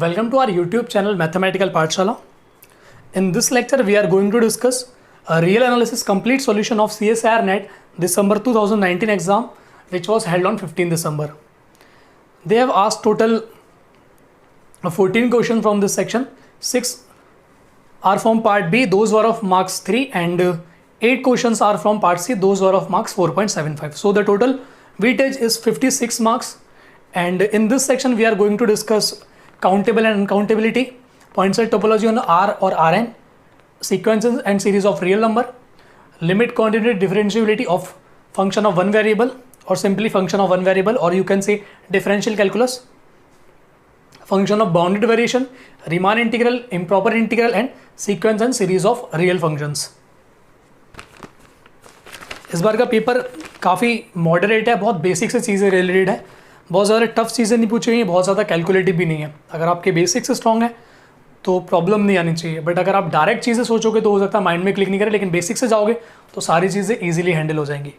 Welcome to our YouTube channel Mathematical Pathshala. In this lecture, we are going to discuss a real analysis complete solution of CSIR NET December 2019 exam, which was held on 15 December. They have asked total 14 questions from this section. 6 are from part B, those were of marks 3, and 8 questions are from part C, those were of marks 4.75. So the total weightage is 56 marks, and in this section we are going to discuss countable and uncountability, point set topology on R or Rn, sequences and series of real number, limit continuity differentiability of function of one variable or simply function of one variable, or you can say differential calculus, function of bounded variation, Riemann integral, improper integral, and sequence and series of real functions. इस बार का paper काफ़ी moderate है, बहुत basic से चीज़ें related है, बहुत ज़्यादा टफ चीज़ें नहीं पूछी हुई हैं, बहुत ज़्यादा कैलकुलेटिव भी नहीं है. अगर आपके बेसिक्स स्ट्रॉन्ग है तो प्रॉब्लम नहीं आनी चाहिए, बट अगर आप डायरेक्ट चीज़ें सोचोगे तो हो सकता है माइंड में क्लिक नहीं करे, लेकिन बेसिक से जाओगे तो सारी चीज़ें ईजिली हैंडल हो जाएंगी.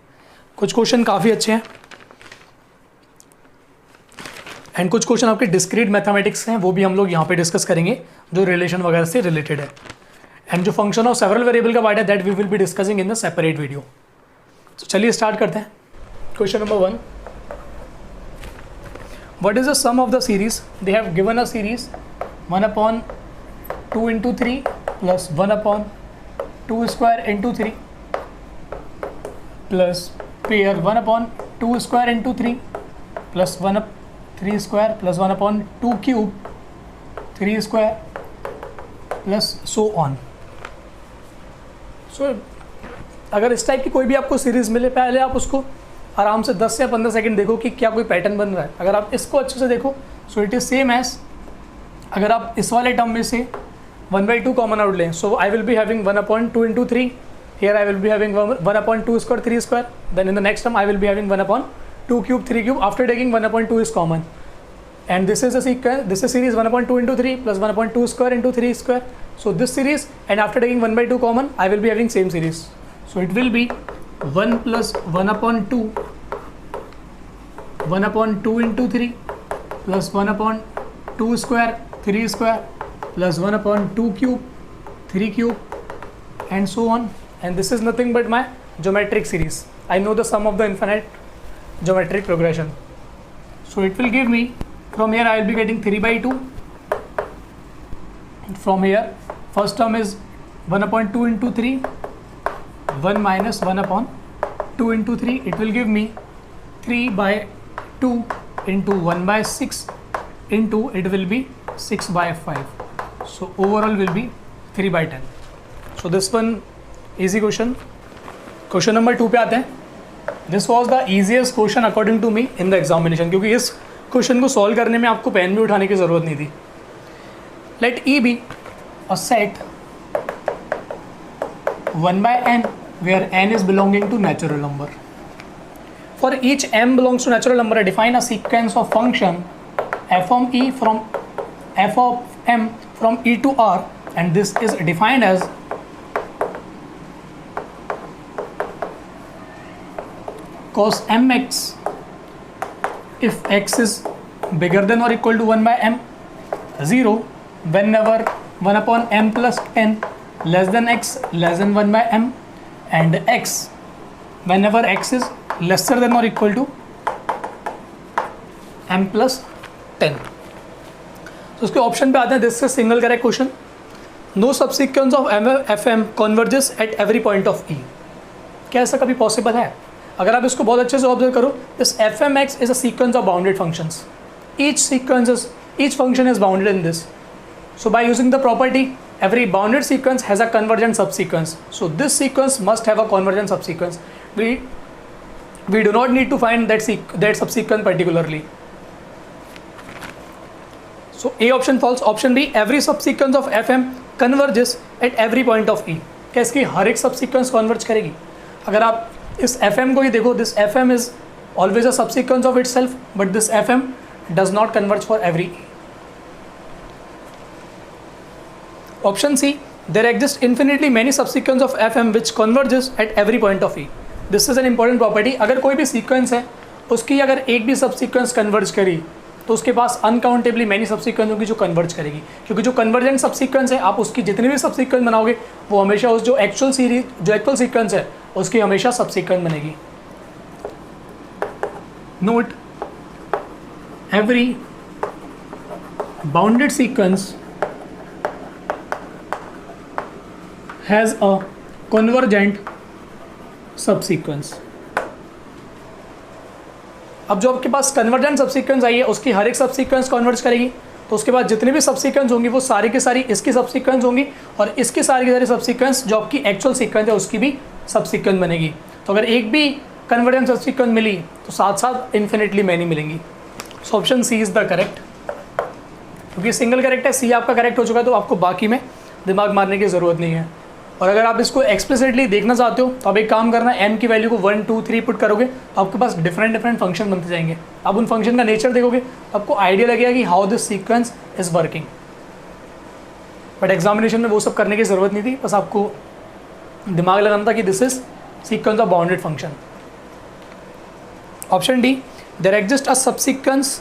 कुछ क्वेश्चन काफ़ी अच्छे हैं एंड कुछ क्वेश्चन आपके डिस्क्रीट मैथमेटिक्स हैं, वो भी हम लोग यहाँ पे डिस्कस करेंगे जो रिलेशन वगैरह से रिलेटेड है. एंड जो फंक्शन ऑफ सेवरल वेरिएबल का पार्ट है that we will be discussing in the separate video. तो चलिए स्टार्ट करते हैं. Question number 1, what is the sum of the series? They have given a series 1 upon 2 into 3 plus 1 upon 2 square into 3 plus pair 1 upon 2 square into 3 plus 1 up 3 square plus 1 upon 2 cube 3 square plus so on. So अगर इस type की कोई भी आपको series मिले, पहले आप उसको आराम से 10 या 15 सेकंड देखो कि क्या कोई पैटर्न बन रहा है. अगर आप इसको अच्छे से देखो so it is same as, अगर आप इस वाले टर्म में से 1/2 कॉमन आउट लें, so I will be having 1/2 into 3, here I will be having 1/2 square 3 square, then in the next term I will be having 1/2 cube 3 cube after taking 1/2 is common, and this is a sequence, this is series 1/2 into 3 plus 1/2 square into 3 square. So this series, and after taking 1/2 common I will be having same series, so it will be 1 plus 1/2 1/2 into 3 plus 1/2 square 3 square plus 1/2 cube 3 cube and so on, and this is nothing but my geometric series. I know the sum of the infinite geometric progression, so it will give me, from here I will be getting 3/2. From here first term is 1/2 into 3, 1 minus 1/2 into 3, it will give me 3/2 into 1/6 into, it will be 6/5, so overall will be 3/10. So this one easy question. Question number 2 पे आते हैं. This was the easiest question according to me in the examination, क्योंकि इस question को solve करने में आपको pen भी उठाने की ज़रूरत नहीं थी. Let E be a set 1/n where n is belonging to natural number. For each m belongs to natural number, define a sequence of function f of e from f of m from e to r, and this is defined as cos mx if x is bigger than or equal to 1/m, 0 whenever 1/m plus n less than x less than 1/m, and x whenever x is lesser than or equal to m plus 10. तो उसके option पे आते हैं. This is single correct question. No subsequence of fm converges at every point of e. क्या ऐसा कभी possible है? अगर आप इसको बहुत अच्छे से ऑब्जर्व करो, this fmx is a sequence of bounded functions. each function is bounded in this. So by using the property, every bounded sequence has a convergent subsequence. So this sequence must have a convergent subsequence. We do not need to find that subsequence particularly. So A option false. Option B, every subsequence of fm converges at every point of e. क्या इसकी हर एक subsequence converge करेगी? अगर आप इस fm को ही देखो, this fm is always a subsequence of itself, but this fm does not converge for every e. Option C, there exist infinitely many subsequence of fm which converges at every point of e. This is an important property. अगर कोई भी sequence है उसकी अगर एक भी subsequence converge करी तो उसके पास अनकाउंटेबली मैनी सबसीक्वेंस होगी जो कन्वर्ज करेगी, क्योंकि जो कन्वर्जेंट सबसीक्वेंस है आप उसकी जितनी भी सबसीक्वेंस बनाओगे वो हमेशा उस जो एक्चुअल सीक्वेंस है उसकी हमेशा सबसीक्वेंस बनेगी। Note, every bounded sequence has a convergent subsequence. अब जो आपके पास कन्वर्जेंट सबसीक्वेंस आई है उसकी हर एक सबसीक्वेंस कन्वर्ज करेगी, तो उसके बाद जितनी भी सबसीक्वेंस होंगी वो सारी की सारी इसकी सबसीक्वेंस होंगी और इसकी सारी की सारी सबसीक्वेंस जो आपकी एक्चुअल सीक्वेंस है उसकी भी सबसीक्वेंस बनेगी। तो अगर एक भी कन्वर्जेंट सबसीक्वेंस मिली तो साथ साथ इन्फिनिटली मैनी मिलेंगी। So option C is the correct, क्योंकि सिंगल करेक्ट है, सी आपका करेक्ट हो चुका है तो आपको बाकी में दिमाग मारने की ज़रूरत नहीं है। और अगर आप इसको एक्सप्लिसिटली देखना चाहते हो तो आप एक काम करना, m की वैल्यू को 1 2 3 पुट करोगे तो आपके पास डिफरेंट फंक्शन बनते जाएंगे। आप उन फंक्शन का नेचर देखोगे तो आपको आइडिया लगेगा कि how this sequence is working. But examination में वो सब करने की ज़रूरत नहीं थी, बस आपको दिमाग लगाना था कि this is sequence of bounded function. Option D, there exist a subsequence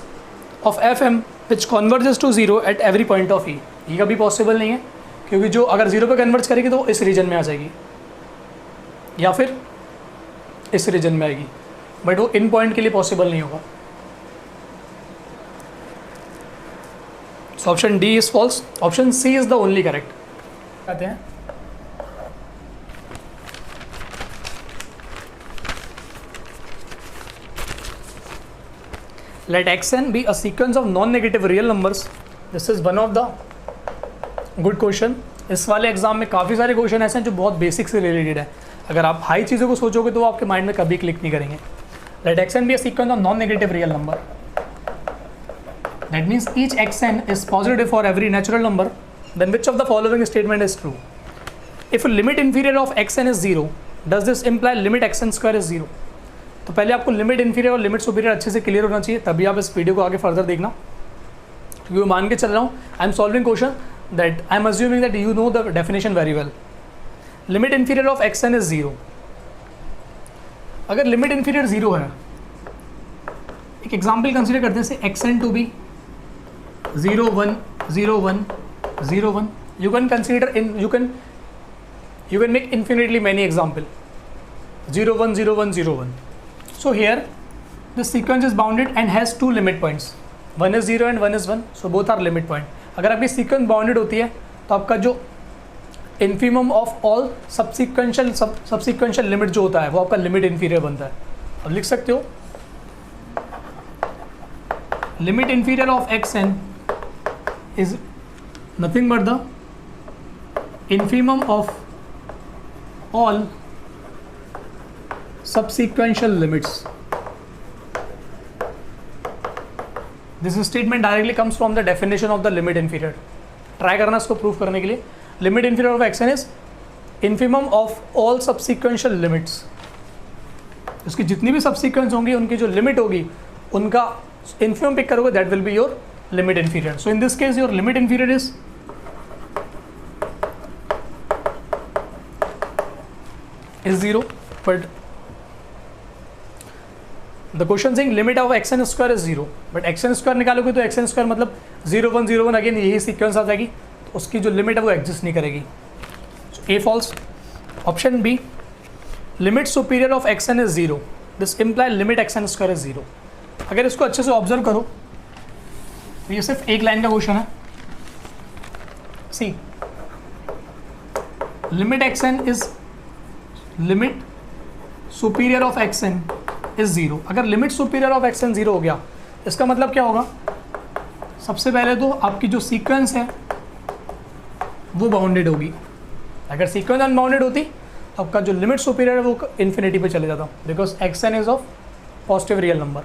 of fm which converges to 0 at every point of e। ये कभी पॉसिबल नहीं है, क्योंकि जो अगर 0 पे कन्वर्ज करेगी तो इस रीजन में आ जाएगी या फिर इस रीजन में आएगी, बट वो इन पॉइंट के लिए पॉसिबल नहीं होगा। So option D is false, option C is the only correct. कहते हैं let xn be a sequence of non-negative real numbers। this is one of the good question। इस वाले एग्जाम में काफ़ी सारे क्वेश्चन ऐसे हैं जो बहुत बेसिक से रिलेटेड है, अगर आप हाई चीज़ों को सोचोगे तो वो आपके माइंड में कभी क्लिक नहीं करेंगे। let xn be a sequence of non-negative real number, that means each xn is positive for every natural number, then which of the following statement is true? if limit inferior of xn is 0, does this imply limit xn square is 0? तो पहले आपको limit inferior और limit superior अच्छे से clear होना चाहिए, तभी आप इस वीडियो को आगे फर्दर देखना, क्योंकि मैं मान के चल रहा हूँ I am solving question that I am assuming that you know the definition very well. Limit inferior of x n is 0। अगर लिमिट इन्फीरियर 0 है, एक एग्जाम्पल कंसिडर करते हैं x n to be 0 1 0 1 0 1। You can consider you can make infinitely many example 0 1 0 1 0 1। So here the sequence is bounded and has two limit points, one is 0 and one is 1, so both are limit point। अगर आपकी sequence bounded होती है तो आपका जो infimum of all subsequential limit जो होता है वो आपका limit inferior बनता है। अब लिख सकते हो limit inferior of xn is nothing but the infimum of all subsequential limits। This statement directly comes from the definition of the limit inferior। Try करना इसको प्रूफ करने के लिए। Limit inferior of xn is infimum of all subsequential limits। उसकी जितनी भी subsequence होंगी उनकी जो लिमिट होगी उनका infimum पिक करोगे, that will be your limit inferior। So in this case your limit inferior is is 0, but the question sing limit of x n square is 0, but x n square निकालोगे तो x n square मतलब 0 1 0 1 again यही sequence आ जाएगी, तो उसकी जो limit है वो एग्जिस्ट नहीं करेगी। A false. Option B, limit superior of x n is 0, this imply limit x n square is 0। अगर इसको अच्छे से ऑब्जर्व करो तो ये सिर्फ एक लाइन का क्वेश्चन है। C, limit x n is limit superior of x n is 0। अगर limit superior of x n 0 हो गया इसका मतलब क्या होगा, सबसे पहले तो आपकी जो सीक्वेंस है वो बाउंडेड होगी। अगर सीक्वेंस अनबाउंडेड होती तो आपका जो लिमिट सुपीरियर है वो इन्फिनिटी पे चले जाता, because x n is of positive real number.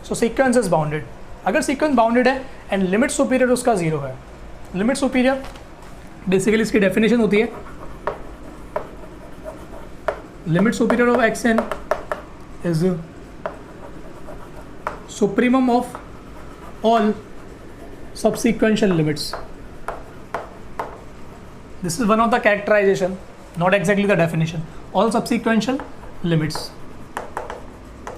So sequence is bounded. अगर सीक्वेंस बाउंडेड है एंड लिमिट सुपीरियर उसका 0 है, लिमिट सुपीरियर बेसिकली इसकी डेफिनेशन होती है limit superior of x n is supremum of all subsequential limits। This is one of the characterization, not exactly the definition। all subsequential limits,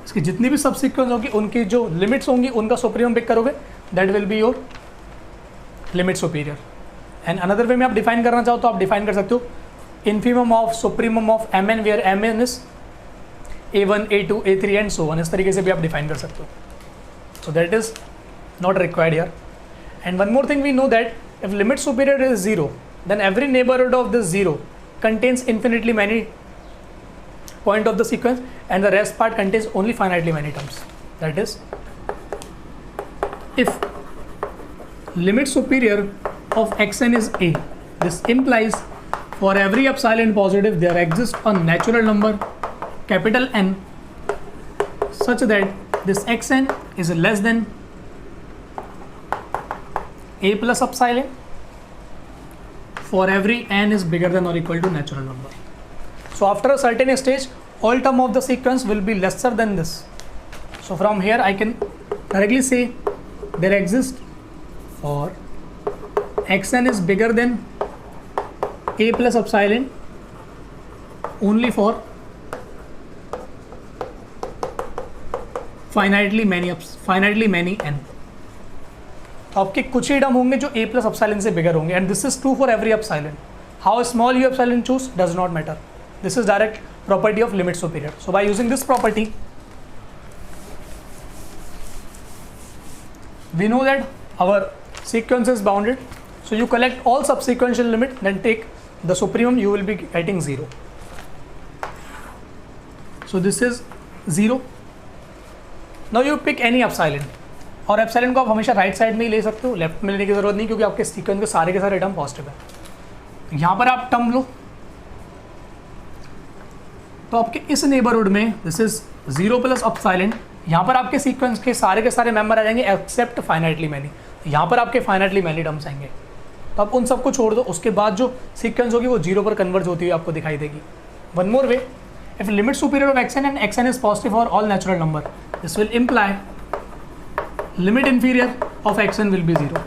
इसकी जितनी भी subsequence होगी उनकी जो limits होंगी उनका supremum पिक करोगे that will be your limit superior. And another way में आप डिफाइन करना चाहो तो आप डिफाइन कर सकते हो infimum of supremum of m n where m n is A1, A2, A3 and so on. इस तरीके से भी आप डिफाइन कर सकते हो। So that is not required here. And one more thing we know that if limit superior is 0 then every neighborhood of this 0 contains infinitely many point of the sequence and the rest part contains only finitely many terms. That is, if limit superior of xn is a, this implies for every epsilon positive there exists a natural number capital N such that this xn is less than a plus epsilon for every n is bigger than or equal to natural number. So after a certain stage, all term of the sequence will be lesser than this. So from here I can directly say there exists for xn is bigger than a plus epsilon only for finitely many n. तो आपके कुछ ही term होंगे जो a plus epsilon से bigger होंगे and this is true for every epsilon. How small you epsilon choose does not matter, this is direct property of limit superior. So by using this property we know that our sequence is bounded, so you collect all subsequential limit then take the supremum, you will be getting 0. So this is 0. Now you pick any epsilon, और epsilon को आप हमेशा right side में ही ले सकते हो, left में लेने की जरूरत नहीं क्योंकि आपके सीक्वेंस के सारे टर्म पॉजिटिव है। यहाँ पर आप टर्म लो तो आपके इस नेबरहुड में दिस इज 0 प्लस एप्सिलॉन, यहाँ पर आपके सीक्वेंस के सारे मेंबर आ जाएंगे एक्सेप्ट फाइनाइटली मैनी। यहाँ पर आपके फाइनाइटली मैनी टर्म्स आएंगे, तो आप उन सबको छोड़ दो, उसके बाद जो सीक्वेंस होगी वो 0 पर कन्वर्ज होती हुई आपको दिखाई देगी। One more way, if limit superior of x n and x n is positive for all natural number, this will imply limit inferior of x n will be 0,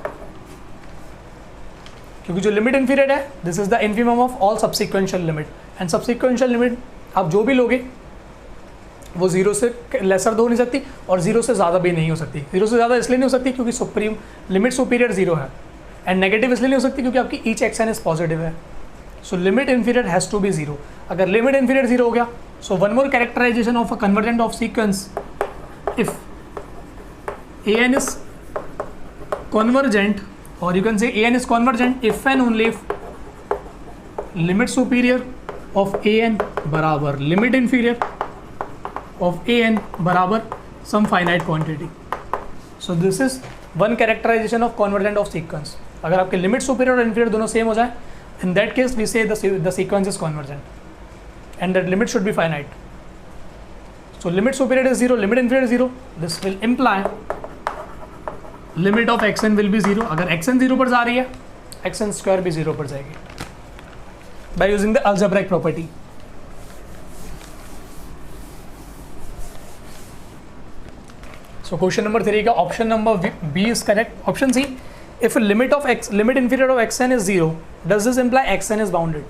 क्योंकि जो लिमिट इन्फीरियर है this is the infimum of all subsequential limit, and subsequential limit आप जो भी लोगे वो 0 से laser तो हो नहीं सकती और 0 से ज़्यादा भी नहीं हो सकती। 0 से ज़्यादा इसलिए नहीं हो सकती क्योंकि सुप्रीम लिमिट सुपीरियर 0 है, एंड नेगेटिव इसलिए नहीं हो सकती क्योंकि आपकी ईच एक्सन इज पॉजिटिव है। So limit inferior has to be 0। अगर लिमिट इन्फीरियर 0 हो गया, so one more characterization of a convergent of sequence, if an is convergent, or you can say an is convergent if and only if limit superior of an बराबर limit inferior of an बराबर some finite quantity. So this is one characterization of convergent of sequence. अगर आपके limit superior और inferior दोनों same हो जाए, in that case we say the sequence is convergent and that limit should be finite. So limit superior is 0, limit inferior is 0. This will imply limit of x n will be 0। अगर action 0 पर जा रही है, action square भी 0 पर जाएगी by using the algebraic property. So question number 3 का option number B is correct. Option C, if limit inferior of x n is 0 does this imply x n is bounded.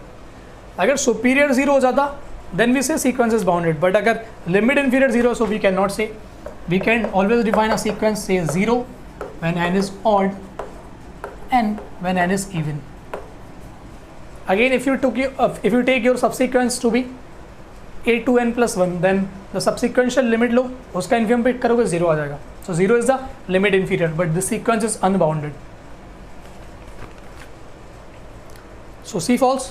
अगर सुपीरियर 0 हो जाता then we say sequence is bounded, but अगर limit inferior 0, so we can not say, we can always define a sequence say 0 when n is odd and when n is even. Again, if you take your subsequence to be a2n plus 1, then the subsequential limit लो, उसका infimum pick करोगे 0 आ जाएगा। So 0 is the limit inferior, but this sequence is unbounded. So C false.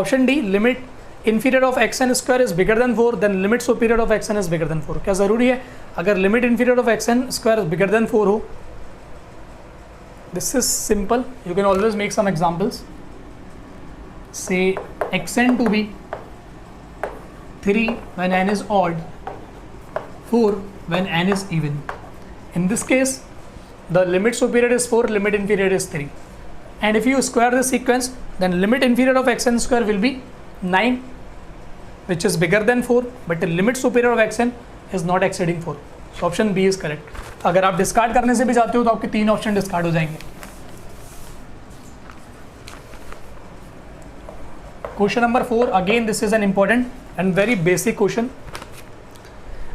Option D, limit inferior of xn square is bigger than 4, then limit superior of xn is bigger than 4. क्या ज़रूरी है अगर limit inferior of xn square is bigger than 4 हो? This is simple, you can always make some examples. Say xn to be 3 when n is odd, 4 when n is even. In this case, the limit superior is 4, limit inferior is 3. And if you square the sequence, then limit inferior of xn square will be 9, which is bigger than 4, but the limit superior of xn is not exceeding 4. So option B is correct. अगर आप discard करने से भी जाते हो तो आपके 3 option discard हो जाएंगे। Question number 4, again this is an important and very basic question.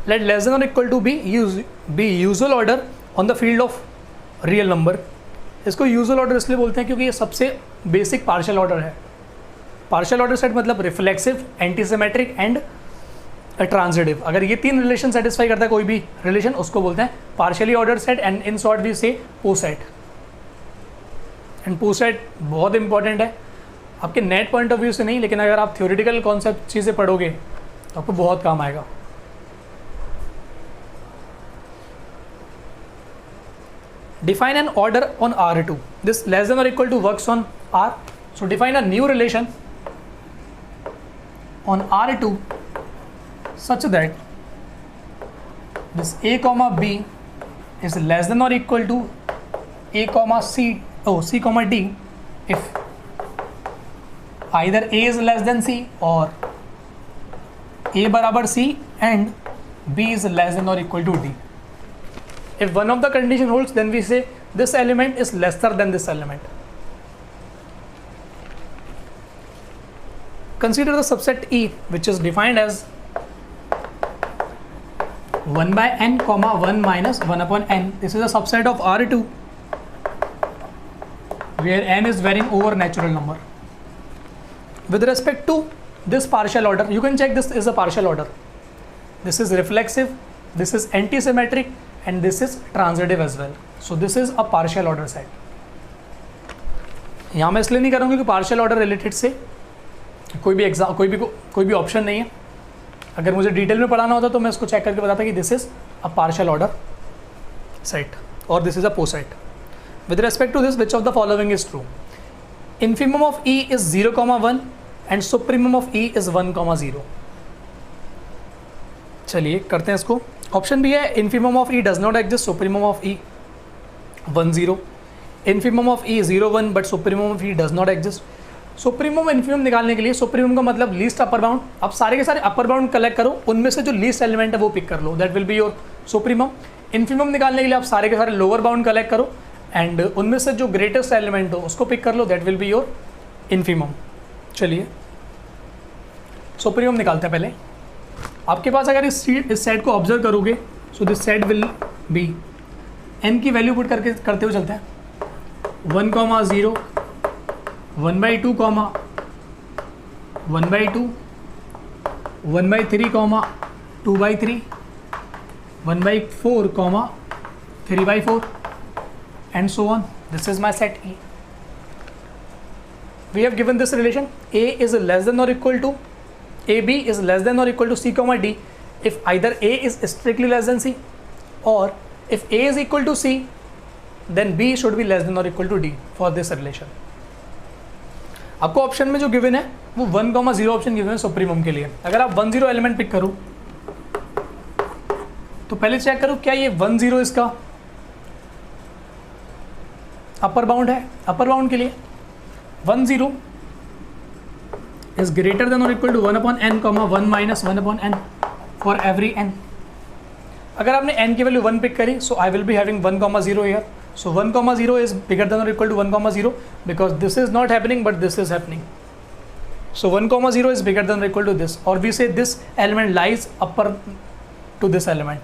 Let less than और equal to be usual order on the field of real number. इसको यूजुअल ऑर्डर इसलिए बोलते हैं क्योंकि ये सबसे बेसिक पार्शियल ऑर्डर है। पार्शियल ऑर्डर सेट मतलब रिफ्लेक्सिव, एंटीसिमेट्रिक एंड ट्रांजिटिव। अगर ये तीन रिलेशन सेटिस्फाई करता है कोई भी रिलेशन, उसको बोलते हैं partially order set, and in short we say poset. And poset बहुत इंपॉर्टेंट है आपके नेट पॉइंट ऑफ व्यू से नहीं, लेकिन अगर आप थ्योरेटिकल कॉन्सेप्ट चीज़ें पढ़ोगे तो आपको बहुत काम आएगा। Define an order on R2. This less than or equal to works on R. So define a new relation on R2 such that this A comma B is less than or equal to A comma C, C comma D if either A is less than C or A बराबर C and B is less than or equal to D. If one of the condition holds, then we say this element is lesser than this element. Consider the subset E, which is defined as 1 by n comma 1 minus 1 upon n. This is a subset of R2 where n is varying over natural number. With respect to this partial order, you can check this is a partial order. This is reflexive, this is antisymmetric, and this is transitive as well. So this is a partial order set. यहाँ मैं इसलिए नहीं करूँगी कि partial order related से कोई भी option नहीं है। अगर मुझे डिटेल में पढ़ाना होता तो मैं इसको चेक करके बताता कि this is a partial order set और this is a poset. With respect to this, which of the following is true? Infimum of E is 0,1 and supremum of E is 1,0। चलिए करते हैं इसको। Option B है infimum of E does not exist, supremum of E 1,0। Infimum of E 0,1 but supremum of E does not exist. Supremum infimum निकालने के लिए, supremum का मतलब लीस्ट अपर बाउंड, आप सारे के सारे अपर बाउंड कलेक्ट करो, उनमें से जो लीस्ट एलिमेंट है वो पिक कर लो, that will be your supremum. Infimum निकालने के लिए आप सारे के सारे लोअर बाउंड कलेक्ट करो एंड उनमें से जो ग्रेटेस्ट एलिमेंट हो उसको पिक कर लो, that will be your infimum. चलिए सुप्रीमम निकालते हैं पहले। आपके पास अगर इस सेट को ऑब्जर्व करोगे, so this set will be, n की वैल्यू पुट करते हुए चलते हैं, 1,0, 1/2, 1/2, 1/3, 2/3, 1/4, 3/4 and so on. This is my set E. We have given this relation A is less than or equal to, AB is less than or equal to C, D if either A is strictly less than C, or if A is equal to C then B should be less than or equal to D for this relation. आपको option में जो given है वो 1,0 option given है supremum के लिए। अगर आप 1,0 एलिमेंट पिक करो तो पहले चेक करो क्या ये 1,0 इसका अपर बाउंड है। अपर बाउंड के लिए 1,0 is greater than or equal to 1 upon n, 1 minus 1 upon n for every n. अगर आपने n की वैल्यू 1 पिक करी, so I will be having 1,0 here. So 1,0 is bigger than or equal to 1,0 because this is not happening but this is happening. So 1,0 is bigger than or equal to this, or we say this element lies upper to this element.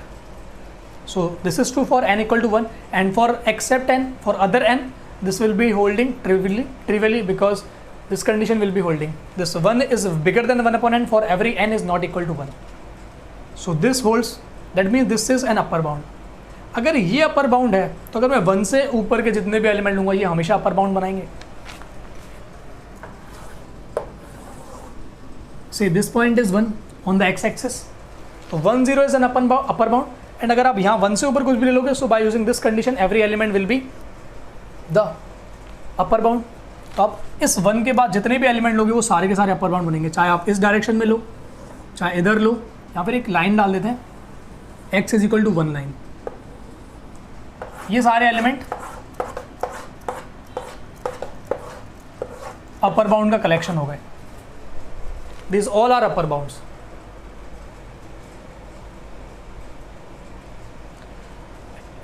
So this is true for n equal to 1, and for except n, for other n, this will be holding trivially because this condition will be holding. This 1 is bigger than 1 upon n for every n is not equal to 1. So this holds, that means this is an upper bound. अगर ये upper bound है तो अगर मैं 1 से ऊपर के जितने भी एलिमेंट लूंगा ये हमेशा अपर बाउंड बनाएंगे। See this point is 1 on the x axis, तो 1,0 is an upper bound, and अगर आप यहाँ 1 से ऊपर कुछ भी ले लोगे, so by using this condition every element will be the upper bound. तो आप इस 1 के बाद जितने भी एलिमेंट लोगे वो सारे के सारे अपर बाउंड बनेंगे, चाहे आप इस डायरेक्शन में लो चाहे इधर लो। यहाँ पर एक लाइन डाल देते हैं, x is equal to 1 line. ये सारे एलिमेंट अपर बाउंड का कलेक्शन हो गए। This all are upper bounds.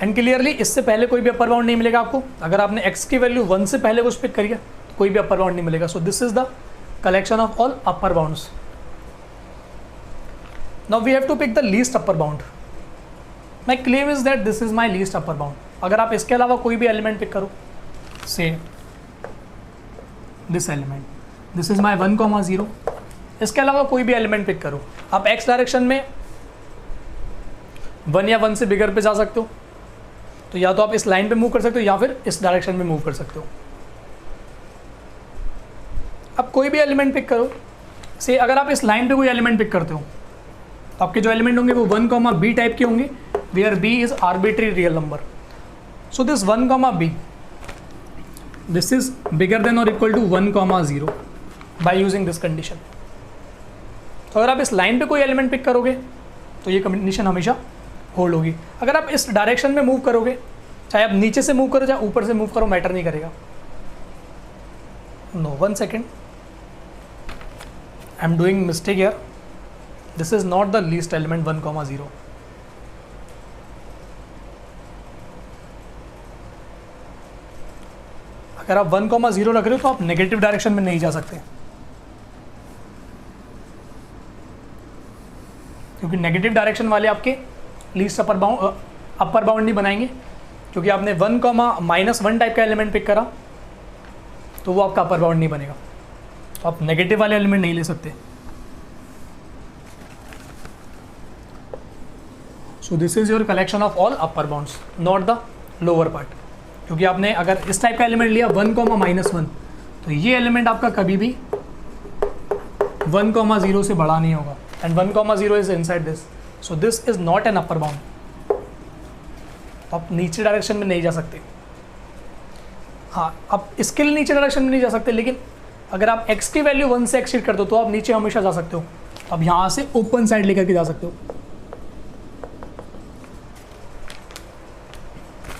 And clearly इससे पहले कोई भी अपर बाउंड नहीं मिलेगा आपको। अगर आपने x की वैल्यू 1 से पहले कुछ पिक करी है तो कोई भी अपर बाउंड नहीं मिलेगा। So this is the collection of all upper bounds. Now we have to pick the least upper bound. My claim is that this is my least upper bound. अगर आप इसके अलावा कोई भी एलिमेंट पिक करो, से दिस एलिमेंट, दिस इज माई 1,0, इसके अलावा कोई भी एलिमेंट पिक करो, आप एक्स डायरेक्शन में 1 या 1 से बिगर पे जा सकते हो, तो या तो आप इस लाइन पे मूव कर सकते हो या फिर इस डायरेक्शन में मूव कर सकते हो। अब कोई भी एलिमेंट पिक करो, से अगर आप इस लाइन पे कोई एलिमेंट पिक करते हो तो आपके जो एलिमेंट होंगे वो 1, b टाइप के होंगे, where b is arbitrary real number. So this 1, b, this is bigger than और equal to 1,0 by using this condition. तो अगर आप इस लाइन पे कोई एलिमेंट पिक करोगे तो ये कंडीशन हमेशा होल्ड होगी। अगर आप इस डायरेक्शन में मूव करोगे, चाहे आप नीचे से मूव करो चाहे ऊपर से मूव करो, मैटर नहीं करेगा। No, 1 second, I am doing mistake here, this is not the least element 1,0। अगर आप 1,0 रख रहे हो तो आप नेगेटिव डायरेक्शन में नहीं जा सकते, क्योंकि नेगेटिव डायरेक्शन वाले आपके लीस्ट अपर बाउंड नहीं बनाएंगे, क्योंकि आपने 1,-1 टाइप का एलिमेंट पिक करा तो वो आपका अपर बाउंड नहीं बनेगा, तो आप नेगेटिव वाले एलिमेंट नहीं ले सकते। सो this is your collection of all upper bounds, not the lower part, क्योंकि आपने अगर इस टाइप का एलिमेंट लिया 1,-1 तो ये एलिमेंट आपका कभी भी 1,0 से बड़ा नहीं होगा, and 1,0 is inside this, so this is not an upper bound. आप नीचे डायरेक्शन में नहीं जा सकते। हाँ, आप इसके लिए नीचे डायरेक्शन में नहीं जा सकते, लेकिन अगर आप x की वैल्यू 1 से एक्सीड कर दो तो आप नीचे हमेशा जा सकते हो। अब यहाँ से ओपन साइड लेकर के जा सकते हो।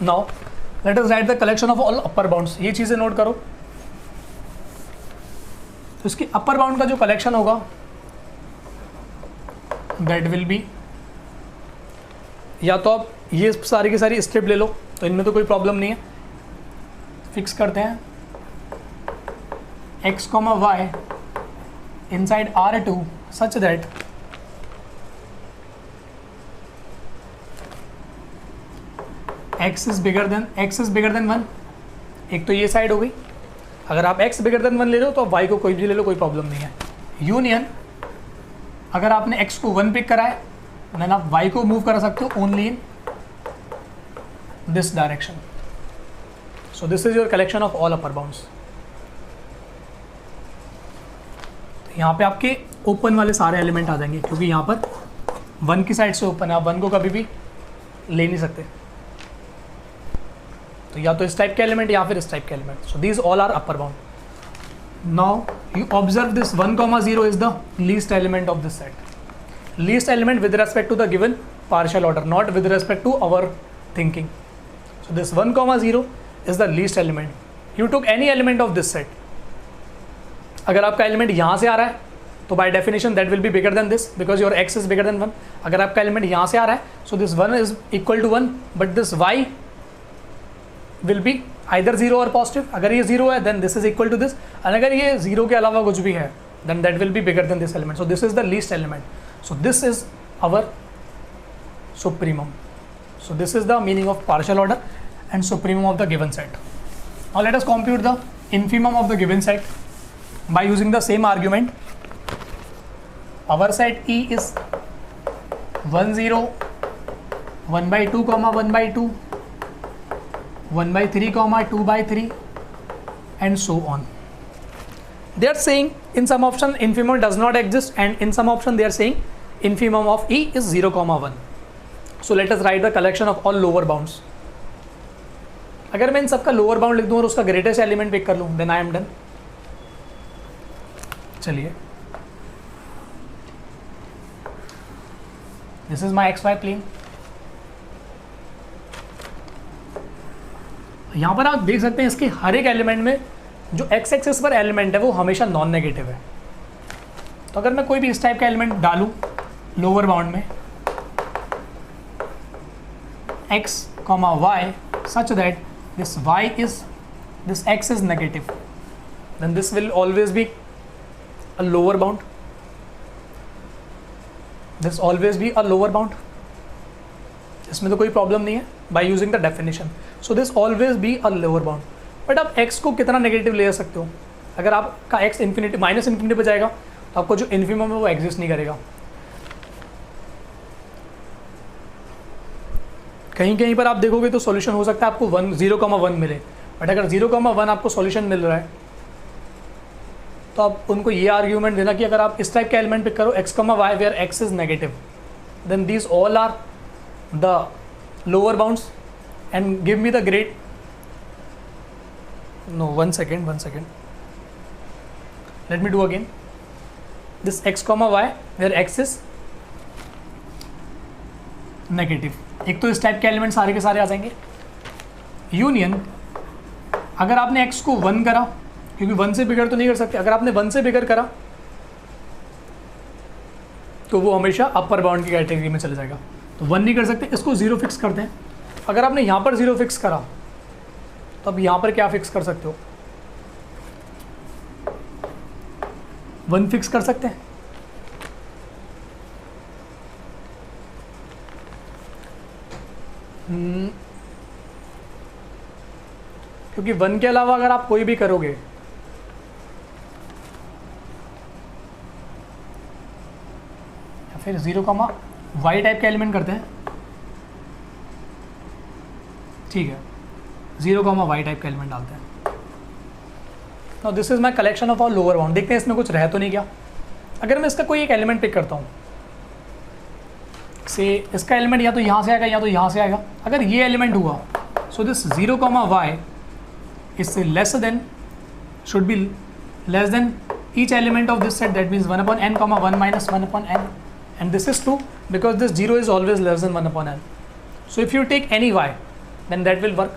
Now let us right the collection of all upper bounds. ये चीज़ें नोट करो। तो इसकी अपर बाउंड का जो कलेक्शन होगा दैट विल बी, या तो आप ये सारी की सारी स्ट्रिप ले लो, तो इनमें तो कोई प्रॉब्लम नहीं है। फिक्स करते हैं x, y inside R2 such that x is bigger than 1। एक तो ये साइड हो गई। अगर आप x bigger than 1 ले लो तो आप y को कोई भी ले लो, कोई प्रॉब्लम नहीं है। यूनियन, अगर आपने x को 1 पिक करा है देन आप y को मूव करा सकते हो only in this direction. So this is your collection of all upper bounds. यहाँ पे आपके ओपन वाले सारे एलिमेंट आ जाएंगे, क्योंकि यहाँ पर 1 की साइड से ओपन है, आप 1 को कभी भी ले नहीं सकते। तो या तो इस टाइप के एलिमेंट या फिर इस टाइप के element. So these all are upper bound. Now you observe this 1,0 is the least element of this set. Least element with respect to the given partial order, not with respect to our thinking. So this 1,0 is the least element. You took any element of this set. अगर आपका element यहाँ से आ रहा है तो by definition that will be bigger than this because your x is bigger than 1. अगर आपका element यहाँ से आ रहा है so this 1 is equal to 1 but this y will be either 0 or positive. अगर ये 0 है then this is equal to this, and अगर ये 0 के अलावा कुछ भी है then that will be bigger than this element. So this is the least element. So this is our supremum. So this is the meaning of partial order and supremum of the given set. Now let us compute the infimum of the given set by using the same argument. Our set E is 1, 0, 1 by 2, 1 by 2, 1 by 3, 2 by 3, and so on. They are saying in some option infimum does not exist, and in some option they are saying infimum of E is 0, 1. So let us write the collection of all lower bounds. अगर मैं इन सबका lower bound लिख दूं और उसका greatest element pick कर लूं then I am done. चलिए, this is my XY plane. यहां पर आप देख सकते हैं इसके हर एक एलिमेंट में जो x एक्सिस पर एलिमेंट है वो हमेशा नॉन नेगेटिव है। तो अगर मैं कोई भी इस टाइप का एलिमेंट डालूं लोअर बाउंड में x, y such that this x is negative, then this will always be a lower bound. This always be a lower bound. इसमें तो कोई प्रॉब्लम नहीं है by using the definition. So this always be a lower bound. But आप x को कितना negative ले सकते हो? अगर आपका x इन्फिनिटी माइनस इन्फिनिटी पर जाएगा तो आपको जो इन्फिमम है वो एग्जिस्ट नहीं करेगा। कहीं कहीं पर आप देखोगे तो सॉल्यूशन हो सकता है आपको 0,1 मिले, बट अगर 0,1 आपको सॉल्यूशन मिल रहा है तो आप उनको ये आर्ग्यूमेंट देना कि अगर आप इस टाइप के एलिमेंट पिक करो x, y where x is negative, then these all are the lower bounds and give me the great no 1 second let me do again this x, y where x is negative. एक तो इस type के element सारे के सारे आ जाएंगे। Union, अगर आपने x को 1 करा, क्योंकि 1 से बिगर तो नहीं कर सकते, अगर आपने 1 से बिगर करा तो वो हमेशा अपर बाउंड की कैटेगरी में चले जाएगा, तो 1 नहीं कर सकते। इसको 0 फिक्स करते हैं। अगर आपने यहाँ पर 0 फिक्स करा तो अब यहाँ पर क्या फिक्स कर सकते हो? 1 फिक्स कर सकते हैं। क्योंकि 1 के अलावा अगर आप कोई भी करोगे या फिर 0,y टाइप का एलिमेंट करते हैं, ठीक है, 0,y टाइप का एलिमेंट डालते हैं। Now this is my collection of all lower bound. देखते हैं इसमें कुछ रह तो नहीं गया। अगर मैं इसका कोई एक एलिमेंट पिक करता हूँ, से इसका एलिमेंट या तो यहाँ से आएगा या तो यहाँ से आएगा। अगर ये एलिमेंट हुआ so this 0,y is less than, should be less than each element of this set, that means 1/n, 1 minus 1/n, and this is true because this 0 is always less than 1/n. So if you take any y, then that will work.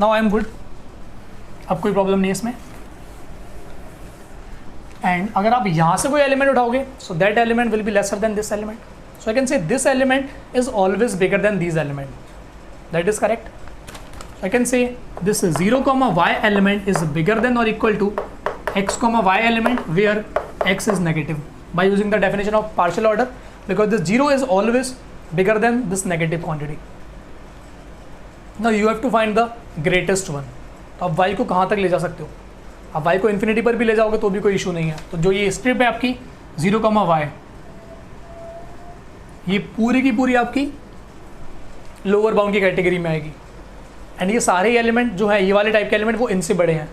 Now I am good, अब कोई problem नहीं है इसमें। And अगर आप यहाँ से कोई एलिमेंट उठाओगे so that element will be lesser than this element, so I can say this element is always bigger than this element, that is correct. I can say this 0,y element is bigger than or equal to x, y element where x is negative by using the definition of partial order, because this 0 is always bigger than this negative quantity. Now you have to find the greatest one. तो आप y को कहाँ तक ले जा सकते हो? आप y को इन्फिनिटी पर भी ले जाओगे तो भी कोई इशू नहीं है। तो जो ये स्ट्रिप है आपकी 0,y, ये पूरी की पूरी आपकी लोअर बाउंड की कैटेगरी में आएगी। एंड ये सारे एलिमेंट जो है ये वाले टाइप के एलिमेंट वो इनसे बड़े हैं,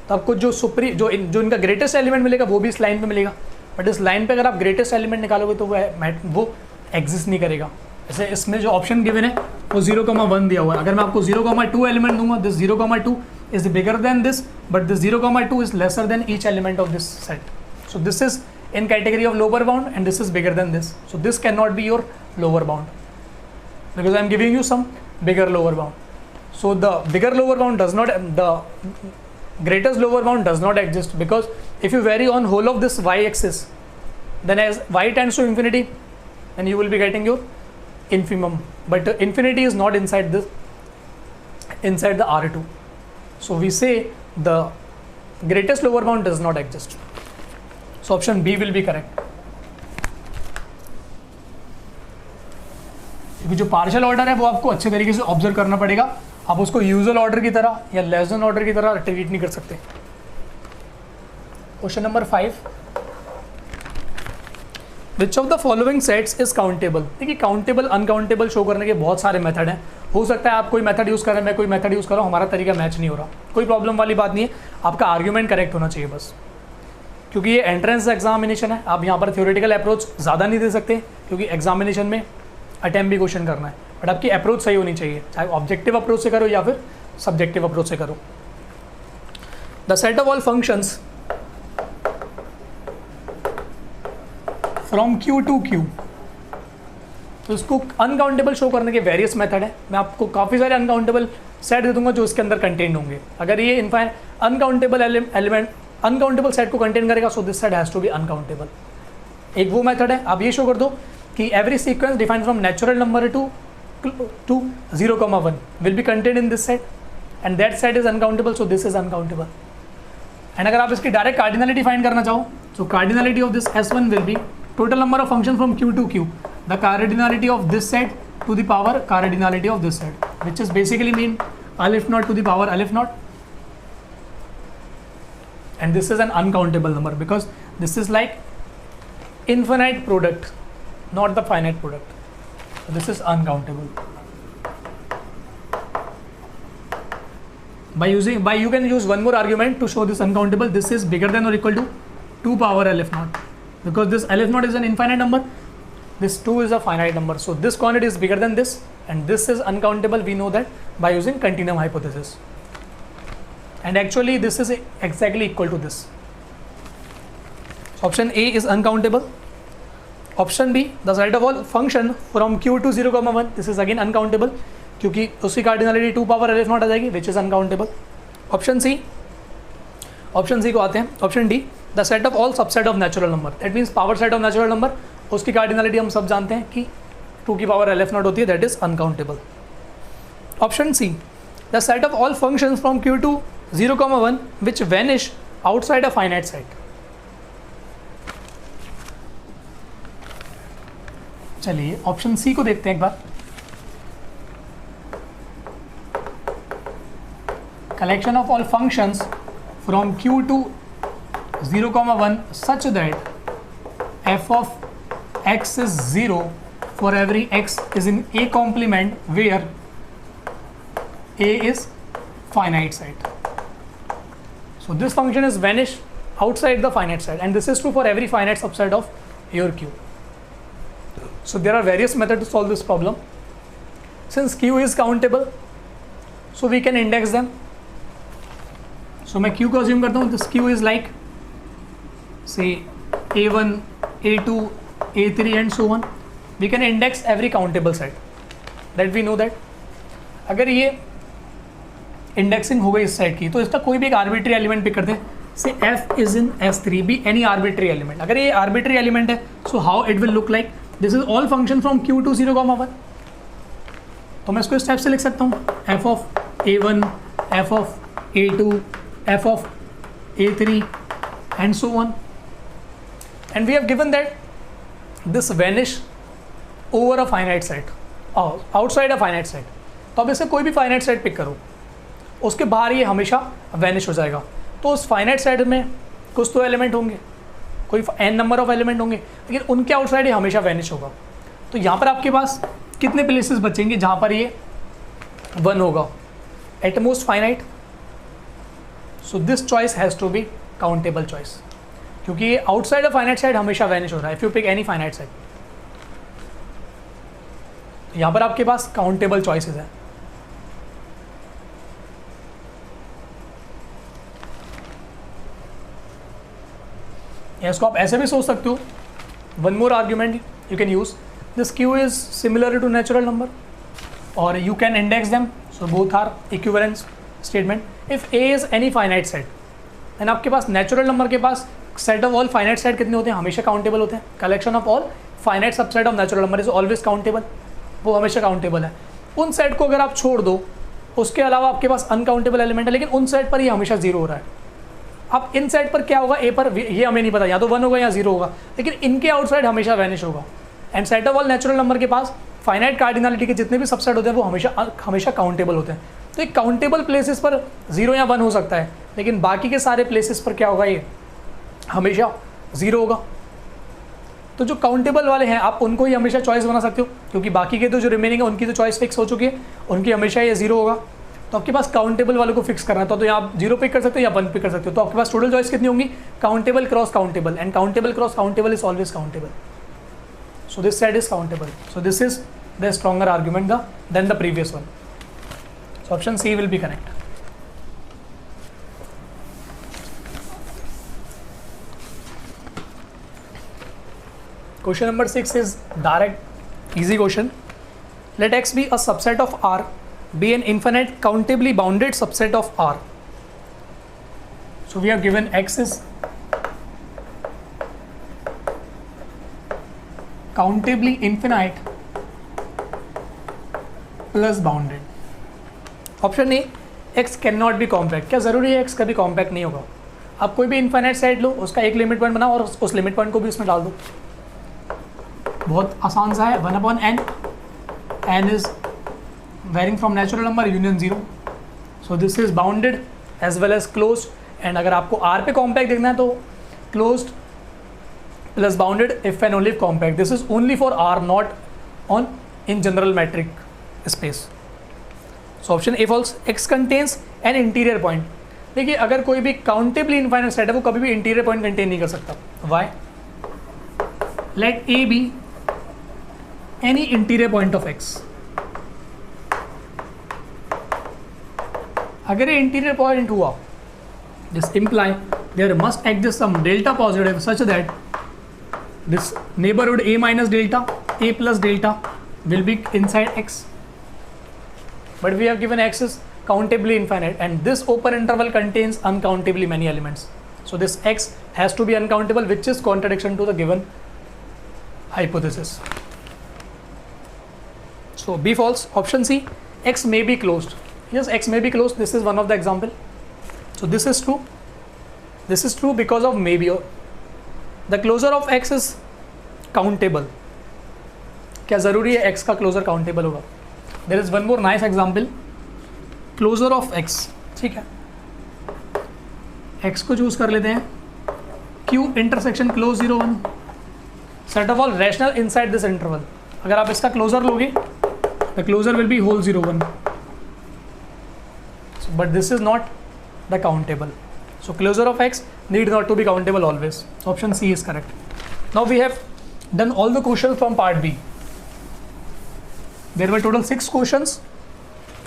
तो आपको जो जो इनका ग्रेटेस्ट एलिमेंट मिलेगा वो भी इस लाइन पे मिलेगा। बट इस लाइन पे अगर आप ग्रेटेस्ट एलिमेंट निकालोगे तो वो एग्जिस्ट नहीं करेगा। जैसे इसमें जो ऑप्शन गिवन है वो 0,1 दिया हुआ है। अगर मैं आपको 0,2 एलिमेंट दूंगा, this 0,2 is bigger than this, but this 0,2 is lesser then each element of this set. So this is in category of lower bound and this is bigger than this, so this cannot be your lower bound because I am giving you some bigger lower bound. So the bigger lower bound does not, the greatest lower bound does not exist, because if you vary on whole of this y axis, then as y tends to infinity, then you will be getting your infimum, but infinity is not inside this, inside the R2. So we say the greatest lower bound does not exist. So option B will be correct. क्योंकि जो partial order है वो आपको अच्छे तरीके से observe करना पड़ेगा, आप उसको यूजुअल ऑर्डर की तरह या लेस देन ऑर्डर की तरह ट्रीट नहीं कर सकते। Question number 5, which of the following sets is countable. देखिए काउंटेबल अनकाउंटेबल शो करने के बहुत सारे मेथड हैं। हो सकता है आप कोई मेथड यूज़ करें, मैं कोई मेथड यूज़ कर रहा हूँ, हमारा तरीका मैच नहीं हो रहा, कोई प्रॉब्लम वाली बात नहीं है, आपका आर्ग्यूमेंट करेक्ट होना चाहिए बस। क्योंकि ये एंट्रेंस एग्जामिनेशन है, आप यहाँ पर थ्योरेटिकल अप्रोच ज़्यादा नहीं दे सकते, क्योंकि एग्जामिनेशन में अटेम्प्ट भी क्वेश्चन करना है, बट आपकी अप्रोच सही होनी चाहिए, चाहे ऑब्जेक्टिव अप्रोच से करो या फिर सब्जेक्टिव अप्रोच से करो। The set of all functions from Q to Q, तो इसको अनकाउंटेबल शो करने के वेरियस मेथड है। मैं आपको काफ़ी सारे अनकाउंटेबल सेट दे दूंगा जो इसके अंदर कंटेन होंगे। अगर ये infinite uncountable element uncountable set को कंटेन करेगा, so this set has to be uncountable. एक वो मेथड है, आप ये शो कर दो कि every sequence defined from natural number to 0,1 will be contain in this set and that set is uncountable, so this is uncountable. And अगर आप इसकी डायरेक्ट कार्डिनलिटी फाइंड करना चाहो, so cardinality of this S1 will be total number of function from Q to Q, the cardinality of this set to the power cardinality of this set, which is basically mean alif naught to the power alif naught, and this is an uncountable number because this is like infinite product, not the finite product. So this is uncountable. You can use one more argument to show this uncountable. This is bigger than or equal to 2 power alif naught, because this alif naught is an infinite number, this 2 is a finite number. So this quantity is bigger than this, and this is uncountable. We know that by using continuum hypothesis, and actually this is exactly equal to this. So option A is uncountable. Option B, the set of all function from q to 0, 1, this is again uncountable क्योंकि उसकी cardinality 2 power alif naught आ जाएगी, which is uncountable. Option C को आते हैं. Option D, the set of all subset of natural number, that means power set of natural number, उसकी cardinality हम सब जानते हैं कि 2 की पावर alif naught होती है, that is uncountable. Option C, the set of all functions from q to 0, 1 which vanish outside a finite set. चलिए ऑप्शन सी को देखते हैं एक बार. Collection of all functions from q to 0, 1 such that f of x is 0 for every x is in a complement where a is finite set. So this function is vanish outside the finite set, and this is true for every finite subset of your q. So there are various methods to solve this problem. Since q is countable, so we can index them. So मैं q को assume करता हूँ. This q is like say a1, a2, a3 and so on. We can index every countable set. That we know that. अगर ये indexing हो गई इस set की, तो इसका कोई भी एक arbitrary element पिक करते हैं. Say f is in S3, be any arbitrary element. अगर ये arbitrary element है, so how it will look like? This is all function from q to 0, 1. तो मैं इसको इस टाइप से लिख सकता हूँ. f of a1, f of a2, f of a3 and so on, and we have given that this vanish over a finite set, outside a finite set. तो अब इसे कोई भी finite set पिक करो, उसके बाहर ये हमेशा vanish हो जाएगा. तो उस finite set में कुछ तो एलिमेंट होंगे, कोई n नंबर ऑफ एलिमेंट होंगे, लेकिन उनके आउटसाइड ये हमेशा vanish होगा. तो यहाँ पर आपके पास कितने प्लेसेस बचेंगे जहाँ पर ये 1 होगा? At most finite. So this choice has to be countable choice, क्योंकि ये outside a finite set हमेशा vanish हो रहा है. If you pick any finite set, यहाँ पर आपके पास countable choices है. इसको आप ऐसे भी सोच सकते हो. One more argument you can use. This q is similar to natural number, or you can index them. So both are equivalent statement. If a is any finite set, then आपके पास natural number के पास set of all finite set कितने होते हैं? हमेशा countable होते हैं. Collection of all finite subset of natural number is always countable. वो हमेशा काउंटेबल है. उन सेट को अगर आप छोड़ दो, उसके अलावा आपके पास अनकाउंटेबल एलिमेंट है, लेकिन उन सेट पर ये हमेशा 0 हो रहा है. अब इन सेट पर क्या होगा? ए पर ये हमें नहीं पता, या तो 1 होगा या 0 होगा, लेकिन इनके आउटसाइड हमेशा वैनिश होगा. And set of all natural number के पास फाइनाइट कार्डिनलिटी के जितने भी सबसेट होते हैं वो हमेशा काउंटेबल होते हैं. तो एक काउंटेबल प्लेसेस पर 0 या 1 हो सकता है, लेकिन बाकी के सारे प्लेसेस पर क्या होगा? ये हमेशा 0 होगा. तो जो काउंटेबल वाले हैं आप उनको ही हमेशा चॉइस बना सकते हो, क्योंकि बाकी के तो जो रिमेनिंग है उनकी तो चॉइस फिक्स हो चुकी है, उनकी हमेशा ये 0 होगा. तो आपके पास काउंटेबल वाले को फिक्स करना है, तो यहाँ आप 0 पिक कर सकते हो या 1 पिक कर सकते हो. तो आपके पास टोटल चॉइस कितनी होंगी? Countable cross countable, and countable cross countable is always countable. So this set is countable. So this is the stronger argument than the previous one. So option C will be correct. Question number 6 is direct, easy question. Let X be a subset of R, be an infinite countably bounded subset of R. So we have given X is countably infinite plus bounded. Option A, x can not be compact. क्या ज़रूरी है x कभी compact नहीं होगा? आप कोई भी infinite set लो, उसका एक लिमिट पॉइंट बनाओ और उस लिमिट पॉइंट को भी उसमें डाल दो. बहुत आसान सा है. 1/n n is varying from natural number union 0. So this is bounded as well as closed. And अगर आपको R पे compact देखना है तो closed plus bounded if and only if compact. This is only for R, not on in general metric space. So option A false. X contains an interior point. देखिए अगर कोई भी काउंटेबली इनफाइनाइट सेट है वो कभी भी interior point contain नहीं कर सकता. Why? Let A be any interior point of X. अगर ये इंटीरियर पॉइंट हुआ, this imply there must exist some delta positive such that this neighbourhood a minus delta, a plus delta will be inside x. But we have given x is countably infinite and this open interval contains uncountably many elements. So this x has to be uncountable, which is contradiction to the given hypothesis. So B false. Option C, x may be closed. Yes, x may be closed. This is one of the example. So this is true. This is true because of maybe. The closure of x is countable. क्या ज़रूरी है x का closure countable होगा? There is one more nice example. Closure of x. ठीक है, x को choose कर लेते हैं. Q intersection close 0 1. Set of all rational inside this interval. अगर आप इसका closure लोगे, the closure will be whole 0 1. So, but this is not the countable. So closure of x need not to be countable always. So option C is correct. Now we have done all the questions from part B. There were total 6 questions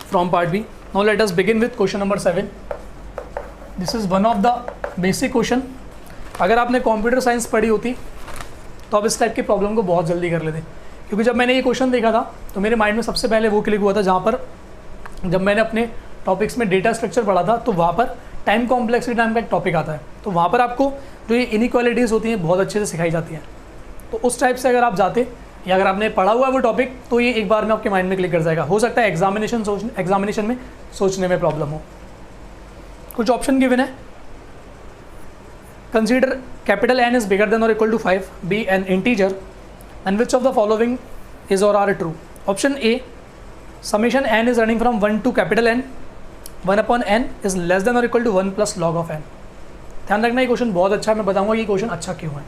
from part B. Now let us begin with question number 7. This is one of the basic question. अगर आपने computer science पढ़ी होती तो आप इस type की problem को बहुत जल्दी कर लेते, क्योंकि जब मैंने ये क्वेश्चन देखा था तो मेरे माइंड में सबसे पहले वो क्लिक हुआ था जहाँ पर जब मैंने अपने टॉपिक्स में डेटा स्ट्रक्चर पढ़ा था तो वहाँ पर टाइम कॉम्प्लेक्सिटी नाम का एक टॉपिक आता है. तो वहाँ पर आपको जो ये इनइक्वालिटीज़ होती हैं बहुत अच्छे से सिखाई जाती हैं. तो उस टाइप से अगर आप जाते या अगर आपने पढ़ा हुआ है वो टॉपिक तो ये एक बार में आपके माइंड में क्लिक कर जाएगा. हो सकता है एग्जामिनेशन में सोचने में प्रॉब्लम हो. कुछ ऑप्शन गिवन है. Consider capital N is bigger than और equal to 5, be an integer, and which of the following is और are true. Option A, summation n is running from 1 to capital N, 1/n is less than और equal to 1 plus log of n. ध्यान रखना ये question बहुत अच्छा है, मैं बताऊंगा ये क्वेश्चन अच्छा क्यों है.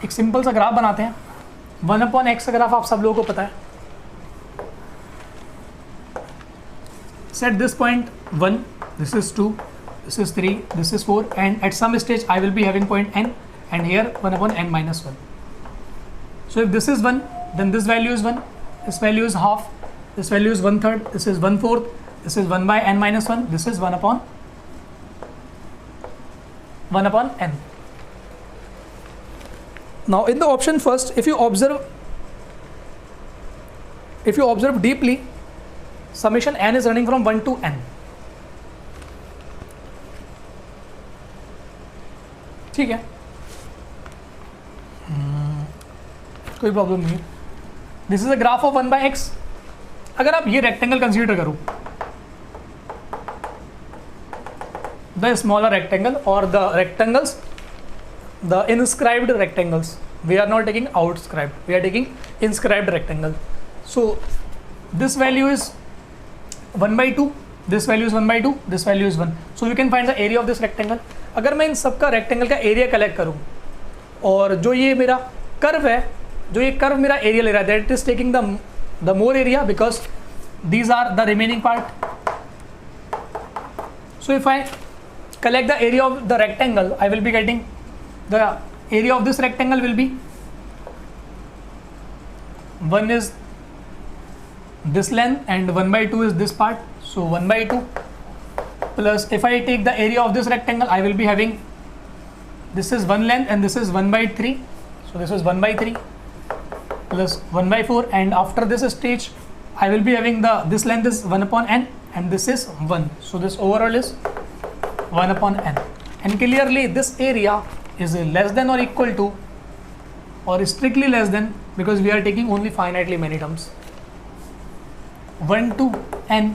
एक सिंपल सा ग्राफ बनाते हैं. 1/x का ग्राफ आप सब लोगों को पता है. Set this point 1, this is 2, this is 3, this is 4, and at some stage I will be having point n, and here 1/n minus 1. So if this is 1, then this value is 1, this value is half, this value is 1/3, this is 1/4, this is 1/n minus 1, this is 1/n. Now in the option first, if you observe deeply, summation n is running from 1 to n. ठीक है, कोई problem नहीं. This is a graph of 1/x. अगर आप ये rectangle consider करो, the smaller rectangle और the rectangles, the inscribed rectangles, we are not taking outscribed, we are taking inscribed rectangle. So this value is 1/2, this value is 1/2, this value is 1. So we can find the area of this rectangle. अगर मैं इन सबका rectangle का area collect करूँ और जो ये मेरा curve है, जो ये कर्व मेरा एरिया ले रहा है, that is taking the more area because these are the remaining part. So if I collect the area of the rectangle, I will be getting the area of this rectangle will be 1 is this length and 1/2 is this part. So 1/2 plus, if I take the area of this rectangle, I will be having, this is 1 length and this is 1/3. So this is 1/3 plus 1/4, and after this stage I will be having this length is 1/n and this is 1. So this overall is 1/n, and clearly this area is less than or equal to or strictly less than, because we are taking only finitely many terms, 1 to n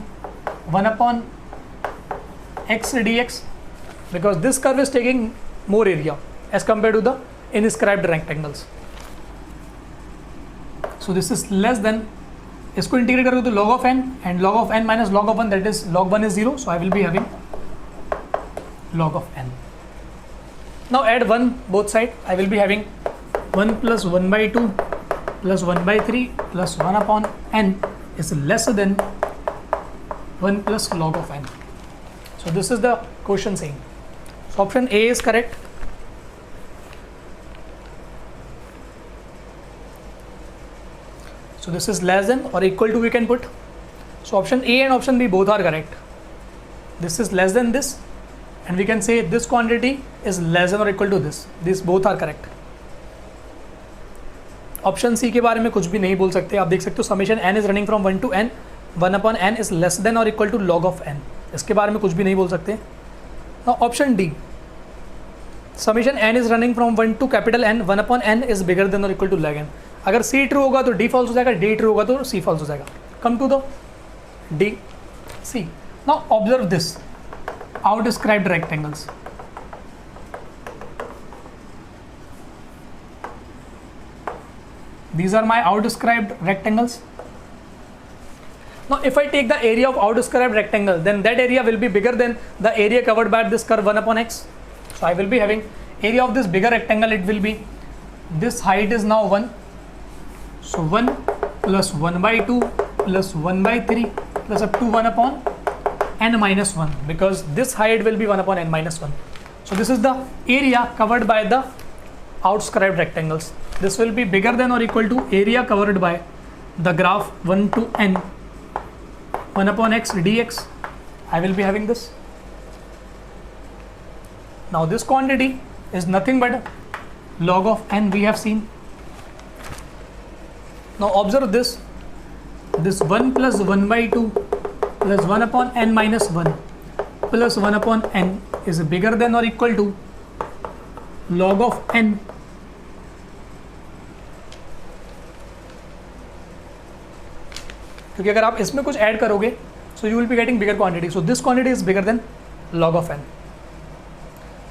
1/x dx, because this curve is taking more area as compared to the inscribed rectangles. So this is less than, इसको integrate करोगे तो log of n and log of n minus log of 1, that is log 1 is 0, so I will be having log of n. Now add 1 both side, I will be having 1 plus 1 by 2 plus 1 by 3 plus 1 upon n is lesser than 1 plus log of n. So this is the question saying. So option A is correct. So this is less than or equal to we can put. So option A and option B both are correct. This is less than this, and we can say this quantity is less than or equal to this. These both are correct. Option C के बारे में कुछ भी नहीं बोल सकते. आप देख सकते हो summation n is running from 1 to n, 1 upon n is less than और equal to log of n. इसके बारे में कुछ भी नहीं बोल सकते. Option D, summation n is running from 1 to capital N, 1 upon n is bigger than और इक्वल टू log n. अगर सी ट्रू होगा तो डी फॉल्स हो जाएगा, डी ट्रू होगा तो सी फॉल्स हो जाएगा. Come to the D C. Now observe this out described rectangles. These are my out-described rectangles. Now if I take the area of out-described rectangle, then that area will be bigger than the area covered by this curve 1 upon x. So I will be having area of this bigger rectangle, it will be, this height is now 1. So 1 plus 1 by 2 plus 1 by 3 plus up to 1 upon n minus 1, because this height will be 1 upon n minus 1. So this is the area covered by the outscribed rectangles. This will be bigger than or equal to area covered by the graph 1 to n, 1 upon x dx. I will be having this. Now this quantity is nothing but log of n we have seen. Now observe this 1 plus 1 by 2 plus 1 upon n minus 1 plus 1 upon n is bigger than or equal to log of n क्योंकि अगर आप इसमें कुछ add करोगे so you will be getting bigger quantity. So this quantity is bigger then log of n.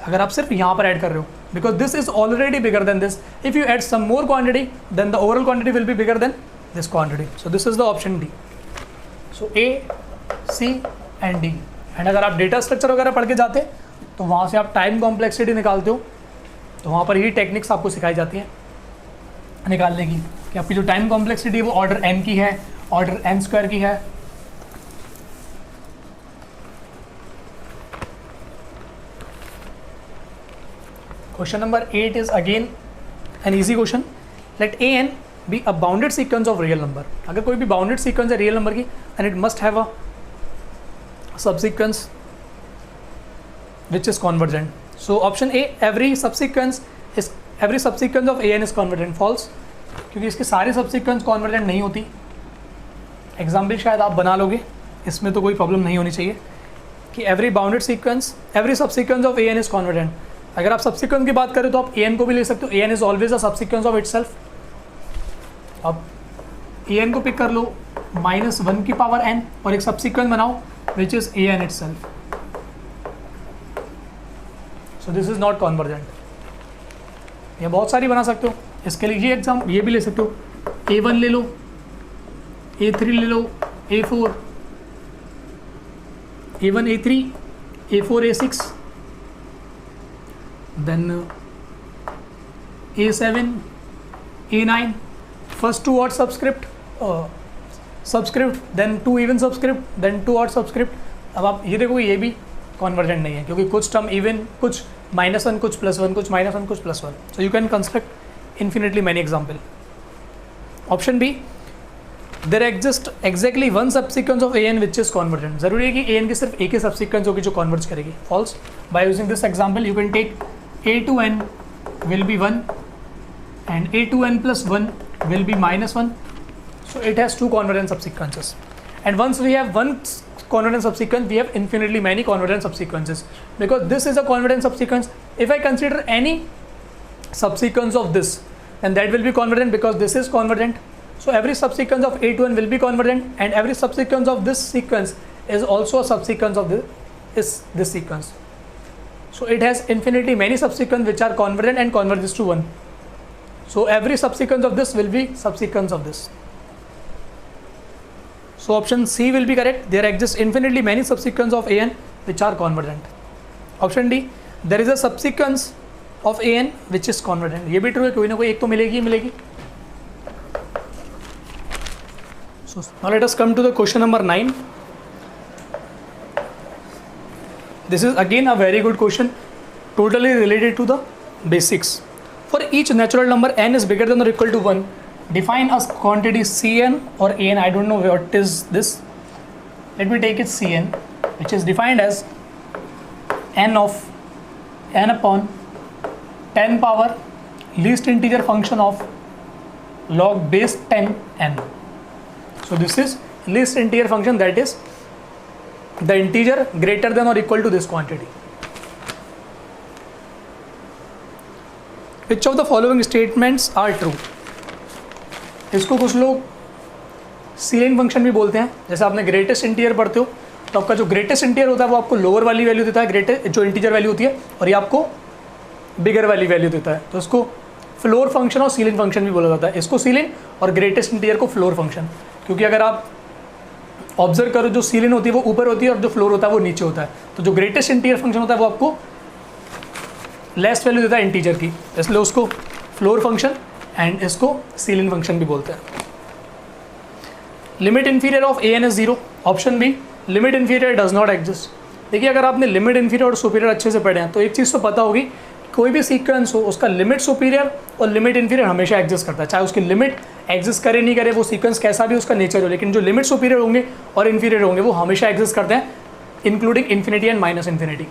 अगर आप सिर्फ यहाँ पर ऐड कर रहे हो, because this is already bigger than this, if you add some more quantity then the overall quantity will be bigger than this quantity. So this is the option D. So A, C and D. एंड अगर आप data structure वगैरह पढ़ के जाते तो वहाँ से आप टाइम कॉम्प्लेक्सिटी निकालते हो, तो वहाँ पर यही टेक्निक्स आपको सिखाई जाती है निकालने की, कि आपकी जो टाइम कॉम्प्लेक्सिटी वो ऑर्डर n की है, ऑर्डर n स्क्वायर की है. Question number 8 is again an easy question. Let a n be a bounded sequence of real number. अगर कोई भी बाउंडेड सीक्वेंस है रियल नंबर की, and it must have a subsequence which is convergent. So option A, every subsequence of a n is convergent. False, क्योंकि इसके सारे subsequence convergent नहीं होती. एग्जाम्पल शायद आप बना लोगे, इसमें तो कोई प्रॉब्लम नहीं होनी चाहिए कि every subsequence of a n is convergent. अगर आप subsequence की बात करें तो आप a n को भी ले सकते हो. a n is always a subsequence of itself. अब a n को पिक कर लो -1 की पावर n और एक subsequence बनाओ which is a n itself. So this is not convergent. ये बहुत सारी बना सकते हो. इसके लिए ये एग्जाम ये भी ले सकते हो. a1 ले लो, a3 ले लो, a4, a1 a3, a4 a6, then a7 a9, first 2 odd subscript, then 2 even subscript, then 2 odd subscript. अब आप ये देखो ये भी कॉन्वर्जेंट नहीं है, क्योंकि कुछ टर्म इवन, कुछ -1, कुछ +1, कुछ -1, कुछ +1. So you can construct infinitely many example. Option B, there exist exactly one subsequence of an which is convergent. जरूरी है कि an की सिर्फ एक ही सबसीक्वेंस होगी जो कॉन्वर्ज करेगी. False. By using this example you can take a to n will be 1 and a to n plus 1 will be -1. So it has 2 convergent subsequences, and once we have one convergent subsequence, we have infinitely many convergent subsequences, because this is a convergent subsequence. If I consider any subsequence of this, then that will be convergent, because this is convergent. So every subsequence of a to n will be convergent, and every subsequence of this sequence is also a subsequence of this sequence. So it has infinitely many subsequences which are convergent and converges to 1. So every subsequence of this will be subsequence of this. So option C will be correct. There exist infinitely many subsequence of an which are convergent. Option D, there is a subsequence of an which is convergent. ये भी true है, कोई ना कोई एक तो मिलेगी ही मिलेगी. So now let us come to the question number 9. This is again a very good question, totally related to the basics. For each natural number n is bigger than or equal to 1, define a quantity Cn or An. I don't know what is this. Let me take it Cn, which is defined as n upon 10 power least integer function of log base 10 n. So this is least integer function, that is the integer greater than or equal to this quantity. Which of the following statements are true? इसको कुछ लोग ceiling function भी बोलते हैं. जैसे आपने greatest integer पढ़ते हो तो आपका जो ग्रेटेस्ट इंटीजर होता है वो आपको लोअर वाली वैल्यू देता है, ग्रेटेस्ट जो इंटीजर वैल्यू होती है, और ये आपको बिगर वाली वैल्यू देता है. तो इसको फ्लोर फंक्शन और सीलिंग फंक्शन भी बोला जाता है. इसको सीलिंग और ग्रेटेस्ट इंटीजर को फ्लोर फंक्शन, क्योंकि अगर आप ऑब्जर्व करो जो सीलिंग होती है वो ऊपर होती है और जो फ्लोर होता है वो नीचे होता है. तो जो ग्रेटेस्ट इंटीजर फंक्शन होता है वो आपको लेस वैल्यू देता है इंटीजर की, इसलिए उसको फ्लोर फंक्शन एंड इसको सीलिंग फंक्शन भी बोलते हैं. Limit inferior of a n is 0. Option B, limit inferior does not exist. देखिए अगर आपने लिमिट इन्फीरियर और सुपीरियर अच्छे से पढ़े हैं तो एक चीज़ तो पता होगी, कोई भी सीक्वेंस हो उसका लिमिट सुपीरियर और लिमिट इन्फीरियर हमेशा एग्जिस्ट करता है. चाहे उसकी लिमिट एग्जिस्ट करे नहीं करे, वो सीक्वेंस कैसा भी उसका नेचर हो, लेकिन जो लिमिट सुपीरियर होंगे और इन्फीरियर होंगे वो हमेशा एग्जिस्ट करते हैं, including infinity and minus infinity.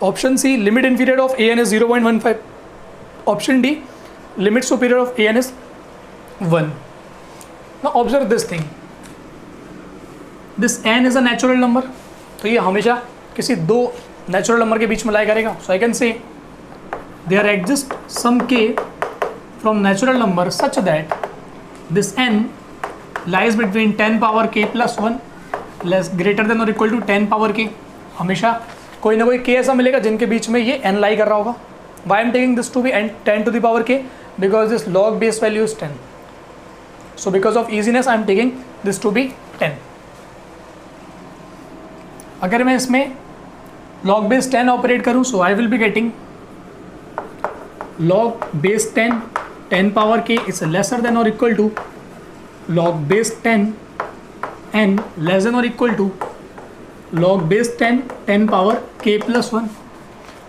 Option C, limit inferior of a n is 0.15. Option D, limit superior of a n is 1. Now observe this thing, this n is a natural number, तो ये हमेशा किसी दो natural number के बीच में lie करेगा. So I can say there exist some k from natural number such that this n lies between 10 power k plus 1 less greater than और equal to 10 power k. हमेशा कोई ना कोई k ऐसा मिलेगा जिनके बीच में ये n लाई कर रहा होगा. Why am taking this to be 10 to the power k? Because this log base value is 10. So because of easiness I am taking this to be 10. अगर मैं इसमें log base 10 ऑपरेट करूं, so I will be getting log base 10 power k is lesser than और equal to log base 10 n less than और equal to log base 10 power k plus 1.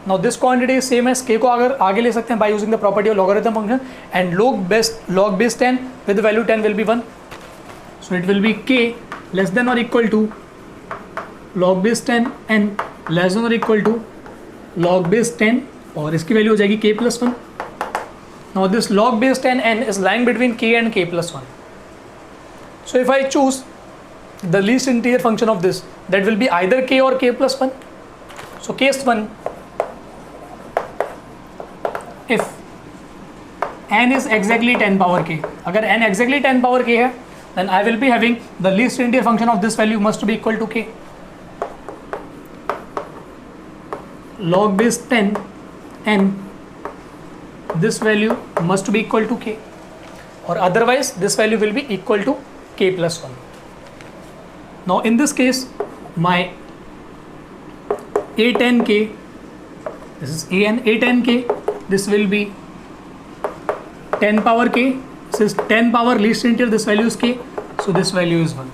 Now this quantity is same as k को अगर आगे ले सकते हैं by using the property of logarithm function, and log base 10 with value 10 will be 1. So it will be k less than और equal to log base 10 n less than और equal to log base 10 और इसकी value हो जाएगी k plus 1. Now this log base 10 n is lying between k and k plus 1. So if I choose the least integer function of this, that will be either k or k plus 1. So case 1, if n is exactly 10 power k, अगर n exactly 10 power k है, then I will be having the least integer function of this value must be equal to k. Log base 10 n, this value must be equal to k, or otherwise this value will be equal to k plus 1. Now in this case my A10k, this is A10k, this will be 10 power k, this is 10 power least integer, this value is k, so this value is 1.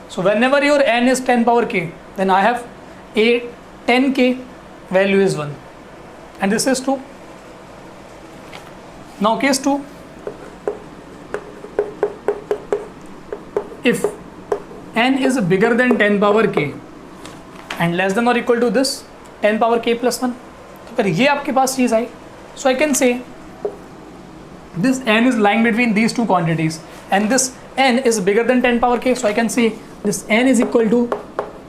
So whenever your n is 10 power k, then I have A10k value is 1, and this is 2. Now case 2, if n is bigger than 10 power k and less than or equal to this 10 power k plus 1, तो फिर ये आपके पास चीज़ आई. So I can say this n is lying between these two quantities and this n is bigger than 10 power k, so I can say this n is equal to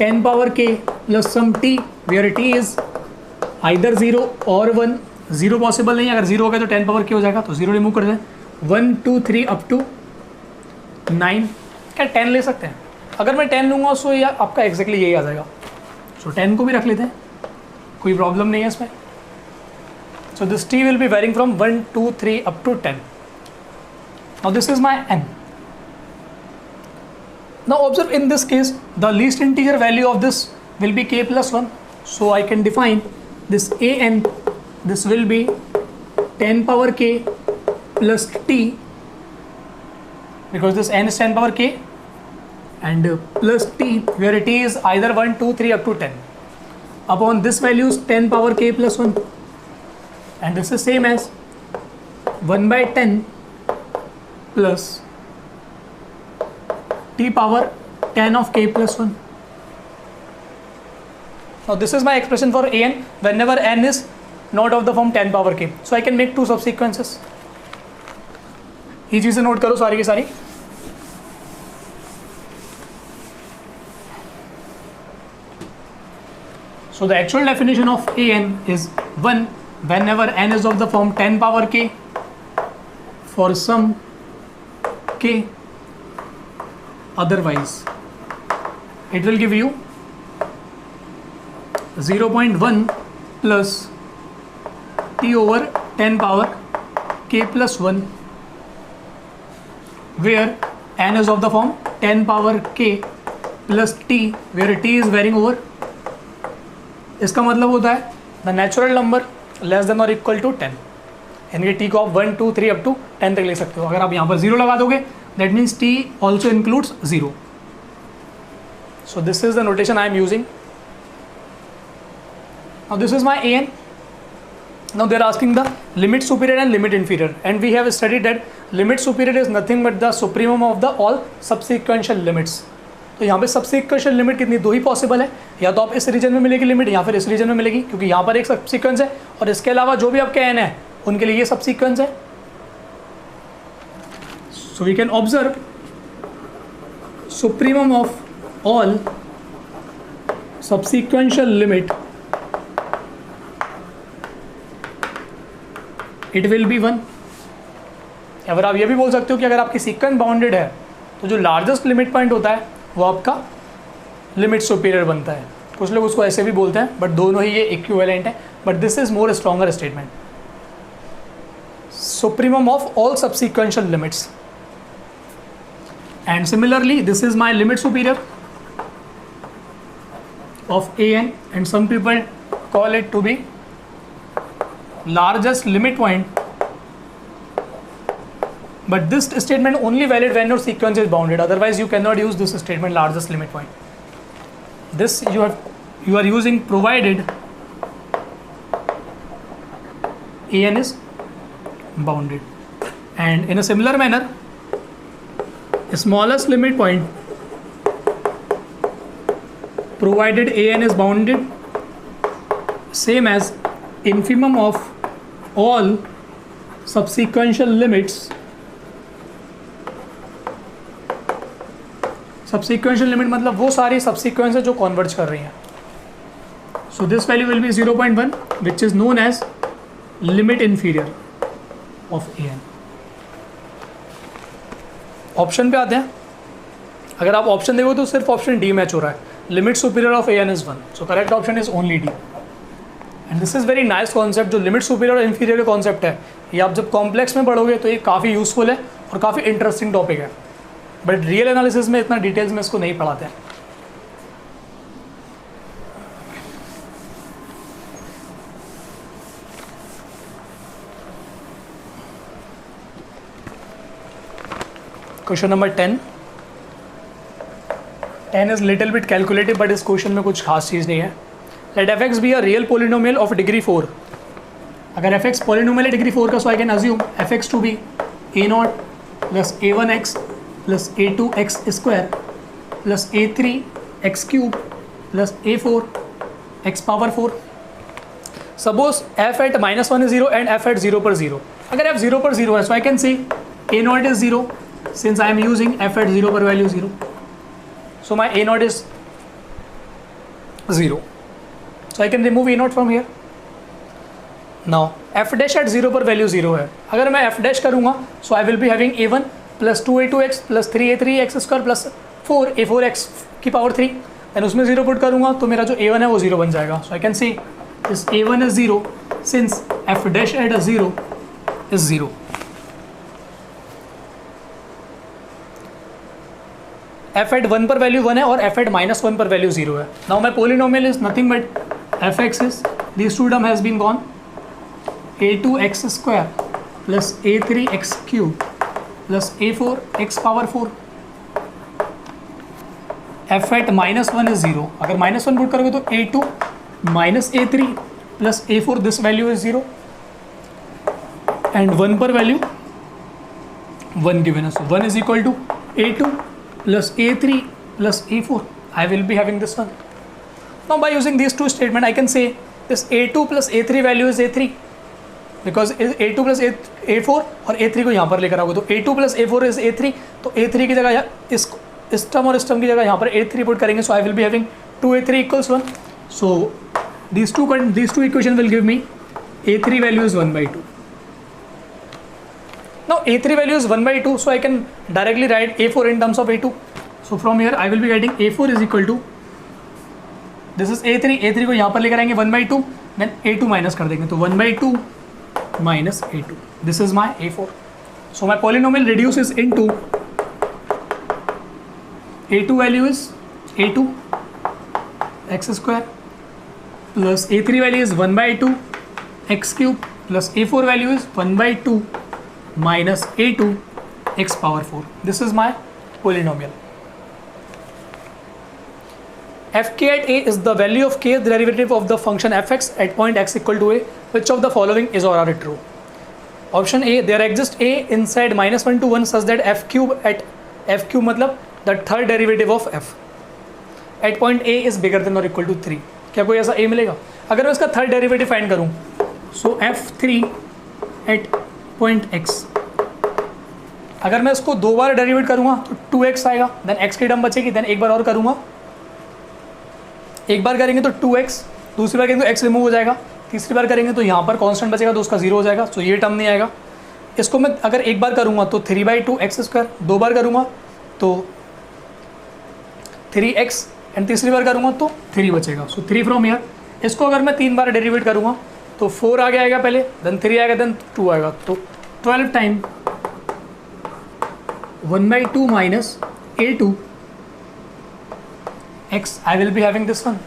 10 power k plus some t, where t is either 0 or 1. 0 possible नहीं है, अगर 0 हो गया तो 10 power k हो जाएगा, तो 0 remove कर दें. 1 2 3 अप टू 9, क्या 10 ले सकते हैं? अगर मैं 10 लूँगा सो या आपका एग्जैक्टली यही आ जाएगा. सो 10 को भी रख लेते हैं, कोई प्रॉब्लम नहीं है इसमें. So this t will be varying from 1, 2, 3 up to 10. Now this is my n. Now observe, in this case the least integer value of this will be k plus 1. So I can define this an, this will be 10 power k plus t, because this n is 10 power k, and plus t, where t is either 1, 2, 3 up to 10. Upon this value is 10 power k plus 1, and this is same as 1 by 10 plus t power 10 of k plus 1. Now this is my expression for an whenever n is not of the form 10 power k. So I can make two subsequences. ये चीज़ें note करो सारी की सारी. So the actual definition of an is 1 whenever n is of the form 10 power k for some k, otherwise it will give you 0.1 plus t over 10 power k plus 1, where n is of the form 10 power k plus t, where t is varying over. इसका मतलब होता है the natural number less than और equal to 10, यानी कि T को आप 1, 2, 3 up to 10 तक ले सकते हो. अगर आप यहाँ पर 0 लगा दोगे that means T also includes 0. So this is the notation I am using. Now this is my n. Now they are asking the limit superior and limit inferior, and we have studied that limit superior is nothing but the supremum of the all subsequential limits. तो यहाँ पे subsequential limit कितनी, दो ही possible है, या तो आप इस रीजन में मिलेगी लिमिट या फिर इस रीजन में मिलेगी, क्योंकि यहाँ पर एक सबसीक्वेंस है और इसके अलावा जो भी आपके n है उनके लिए ये सबसीक्वेंस है. So we can observe supremum of all subsequential limit, it will be 1. अगर आप ये भी बोल सकते हो कि अगर आपकी सीक्वेंस बाउंडेड है तो जो लार्जेस्ट लिमिट पॉइंट होता है वो आपका लिमिट सुपीरियर बनता है. कुछ लोग उसको ऐसे भी बोलते हैं, बट दोनों ही ये इक्विवेलेंट है, but this is more stronger statement. Supremum of all subsequential limits. And similarly this is my limit superior of a n, and some people call it to be largest limit point, but this statement only valid when your sequence is bounded, otherwise you cannot use this statement largest limit point. This you are using provided an is bounded. And in a similar manner, smallest limit point provided an is bounded, same as infimum of all subsequential limits. Subsequential limit मतलब वो सारी subsequences जो converge कर रही हैं. So this value will be 0.1, which is known as limit inferior of an. Option पे आते हैं. अगर आप ऑप्शन देखो तो सिर्फ ऑप्शन डी मैच हो रहा है. Limit superior of an is 1. So correct option is only D. And this is very nice concept. जो लिमिट सुपीरियर और इन्फीरियर का कॉन्सेप्ट है, ये आप जब कॉम्प्लेक्स में पढ़ोगे तो ये काफ़ी यूज़फुल है और काफ़ी इंटरेस्टिंग टॉपिक है, बट रियल एनालिसिस में इतना डिटेल्स में इसको नहीं पढ़ाते हैं. Question number 10. 10 is little bit calculative, but इस क्वेश्चन में कुछ खास चीज़ नहीं है. Let fx be a real polynomial of degree 4. अगर fx polynomial है degree 4 का, so I can assume fx to be a0 plus a1x plus a2x square plus a3 x cube plus a4 x power 4. Suppose f at -1 is 0 and f at 0 पर 0. अगर f 0 पर 0 है, so I can say a0 is 0 since I am using f at 0 पर value 0. So my a0 is 0. So I can remove a0 from here. Now f dash at 0 पर value 0 है. अगर मैं f dash करूँगा, so I will be having a1 plus 2a2x plus 3a3x square plus 4a4x की power 3. And उसमें 0 put करूँगा तो मेरा जो a1 है वो 0 बन जाएगा. So I can say this a1 is 0 since f dash at 0 is 0. f at 1 पर वैल्यू 1 है और f at -1 पर वैल्यू 0 है. Now my polynomial is nothing but f x is these two term has been gone, a2x square plus a3x cube plus a4x power 4. f at -1 is 0. अगर -1 put करोगे तो a2 minus a3 plus a4 this value is 0 and 1 पर value 1 given us. 1 is equal to a2 plus a3 plus a4. I will be having this one. Now by using these two statement I can say this a2 plus a3 value is a3 because a2 plus a4 और a3 को यहाँ पर लेकर आओगे तो a2 plus a4 is a3, तो a3 की जगह इस टर्म और इस टर्म की जगह यहाँ पर a3 पुट करेंगे. So I will be having 2a3 equals 1. So these two equation will give me a3 value is 1/2. Now a3 value is 1/2, so I can directly write a4 in terms of a2. So from here I will be getting a4 is equal to, this is a3 को यहाँ पर लेकर आएंगे 1/2, then a2 minus कर देंगे तो 1/2 minus a2. This is my a4. So my polynomial reduces into a2 value is a2 x square plus a3 value is 1/2 x cube plus a4 value is 1/2 minus a2 x power 4. This is my polynomial. Fk at a is the value of kth derivative of the function fx at point x equal to a. Which of the following is or are it true? Option A, there exists a inside -1 to 1 such that f cube मतलब the third derivative of f at point a is bigger than or equal to 3. क्या कोई ऐसा a मिलेगा? अगर मैं इसका third derivative find करूँ, सो f3 at point x, अगर मैं इसको दो बार डेरिवेट करूँगा तो 2x आएगा, देन x की टर्म बचेगी, देन एक बार और करूँगा, एक बार करेंगे तो 2x, दूसरी बार करेंगे तो x रिमूव हो जाएगा, तीसरी बार करेंगे तो यहाँ पर कांस्टेंट बचेगा तो उसका 0 हो जाएगा. तो ये टर्म नहीं आएगा. इसको मैं अगर एक बार करूँगा तो 3/2 x स्क्वायर, दो बार करूँगा तो 3x एंड तीसरी बार करूँगा तो 3 बचेगा. सो 3 फ्रॉम हियर. इसको अगर मैं 3 बार डेरिवेट करूँगा तो 4 आगे आएगा पहले, देन 3 आएगा, देन 2 आएगा, तो 12 time 1/2 minus a2 x. I will be having this one.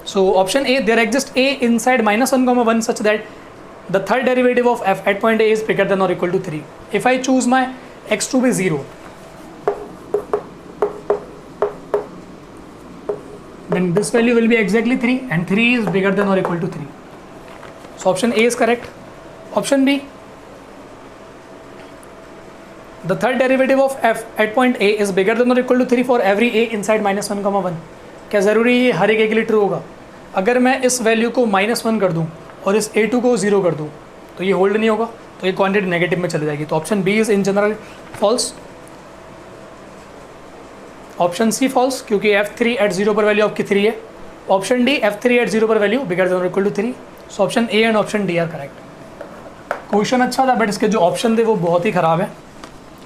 So option A, there exists a inside -1, such that the third derivative of f at point A is bigger than or equal to 3. If I choose my x to be 0, then this value will be exactly 3 and 3 is bigger than or equal to 3. So option A is correct. Option B, the third derivative of f at point A is bigger than or equal to 3 for every a inside -1, क्या ज़रूरी है हर एक के लिए true होगा? अगर मैं इस वैल्यू को -1 कर दूं और इस a2 को 0 कर दूं तो ये होल्ड नहीं होगा, तो ये क्वांटिटी नेगेटिव में चली जाएगी. तो option B is in general false. Option C false, क्योंकि f3 एट 0 पर वैल्यू आपकी 3 है. ऑप्शन डी, f3 एट 0 पर वैल्यू बिगर देन और equal to 3. So option A and option D are correct. Question अच्छा था बट इसके जो ऑप्शन थे वो बहुत ही ख़राब है,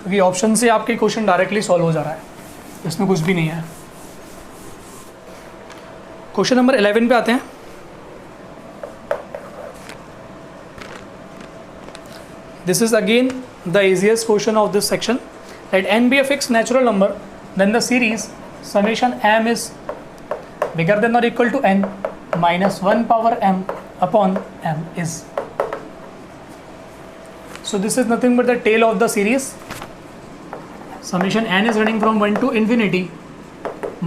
क्योंकि ऑप्शन से आपके क्वेश्चन डायरेक्टली सॉल्व हो जा रहा है, इसमें कुछ भी नहीं है. क्वेश्चन नंबर 11 पे आते हैं. This is again the easiest question of this section. Let n be a fixed natural number, then the series summation m is bigger than or equal to n minus 1 power m upon m is. So this is nothing but the tail of the series. Summation n is running from 1 to infinity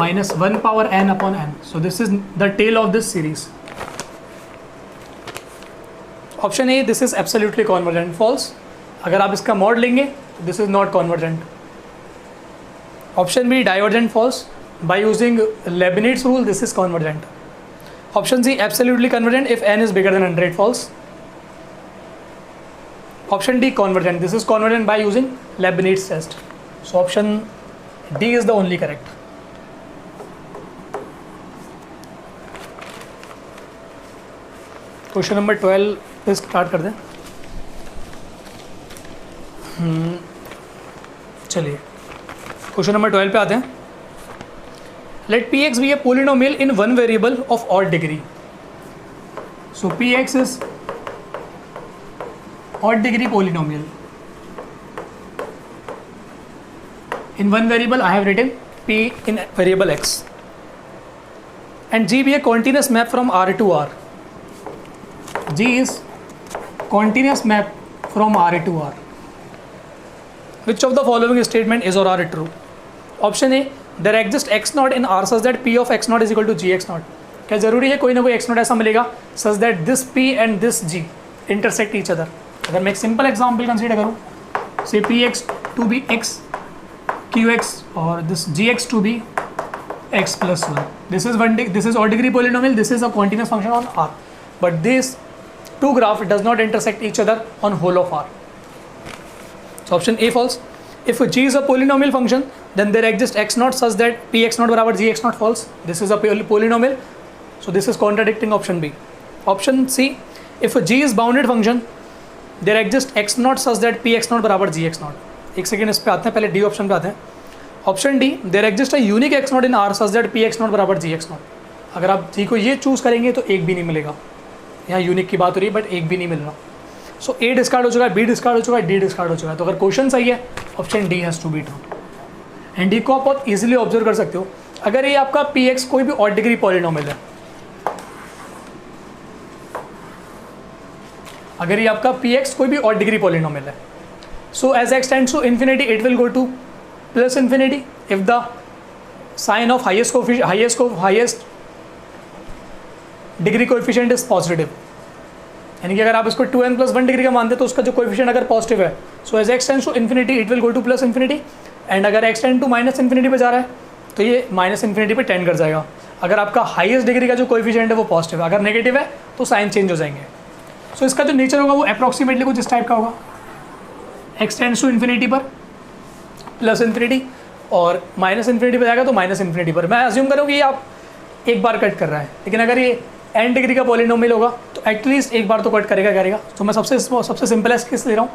minus 1 power n upon n. So this is the tail of this series. Option A, this is absolutely convergent. False. अगर आप इसका mod लेंगे तो this is not convergent. Option B, divergent. False. By using Leibniz rule, this is convergent. Option C, absolutely convergent if n is bigger than 100. False. Option D, convergent. This is convergent by using Leibniz test. So option D is the only correct. Question number 12 पे start कर दें. चलिए question number 12 पे आते हैं. Let Px be a polynomial in one variable of odd degree. So Px is odd degree polynomial. In one variable I have written P in variable x. And G be a continuous map from R to R. G is continuous map from R to R. Which of the following statement is or are true? Option A, there exists x naught in R such that P of x naught is equal to G x naught. क्या जरूरी है कोई ना कोई x naught ऐसा मिलेगा such that this P and this G intersect each other? अगर मैं एक सिंपल एग्जाम्पल कंसीडर करूँ, say Px to be x qx और this gx to be x plus 1. This is odd degree polynomial. This is a continuous function on R. But this two graph does not intersect each other on whole of R. So option A false. If g is a polynomial function, then there exists x naught such that px naught बराबर gx naught false. This is a polynomial. So this is contradicting option B. Option C. If g is bounded function, there exists x naught such that px naught बराबर gx naught. एक second इस पे आते हैं, पहले D option पे आते हैं. Option D, there exist a unique x not in R such that p x not बराबर जी एक्स नॉट. अगर आप जी को ये चूज़ करेंगे तो एक भी नहीं मिलेगा. यहाँ यूनिक की बात हो रही है बट एक भी नहीं मिल रहा. सो ए डिस्कार्ड हो चुका है, बी डिस्कार्ड हो चुका है, डी डिस्कार्ड हो चुका है. तो अगर क्वेश्चन सही है, option D has to be true. And D को आप बहुत ईजिली ऑब्जर्व कर सकते हो. अगर ये आपका पी एक्स कोई भी ऑड डिग्री पॉलिनोमियल है, अगर ये आपका पी एक्स कोई भी ऑड डिग्री पॉलिनोमियल है, so as x tends to infinity it will go to plus infinity if the sign of highest degree coefficient is positive. यानी कि अगर आप इसको 2n plus 1 डिग्री का मानते तो उसका जो कोएफिशिएंट अगर पॉजिटिव है, so as x tends to infinity it will go to plus infinity. And अगर x tend to minus infinity पे जा रहा है तो ये माइनस इन्फिनिटी पे टेंड कर जाएगा. अगर आपका हाईएस्ट डिग्री का जो कोएफिशिएंट है वो पॉजिटिव है, अगर नेगेटिव है तो साइन चेंज हो जाएंगे. सो इसका जो नेचर होगा वो अप्रॉक्सीमेटली कुछ इस टाइप का होगा. x टेंड्स टू इन्फिनिटी पर प्लस इन्फिनिटी और माइनस इन्फिनिटी पर जाएगा तो माइनस इन्फिनिटी पर. मैं अज्यूम करूँ कि आप एक बार कट कर रहा है, लेकिन अगर ये n डिग्री का पॉलिनोमियल होगा तो एटलीस्ट एक बार तो कट करेगा. तो मैं सबसे सिंपलेस्ट केस ले रहा हूँ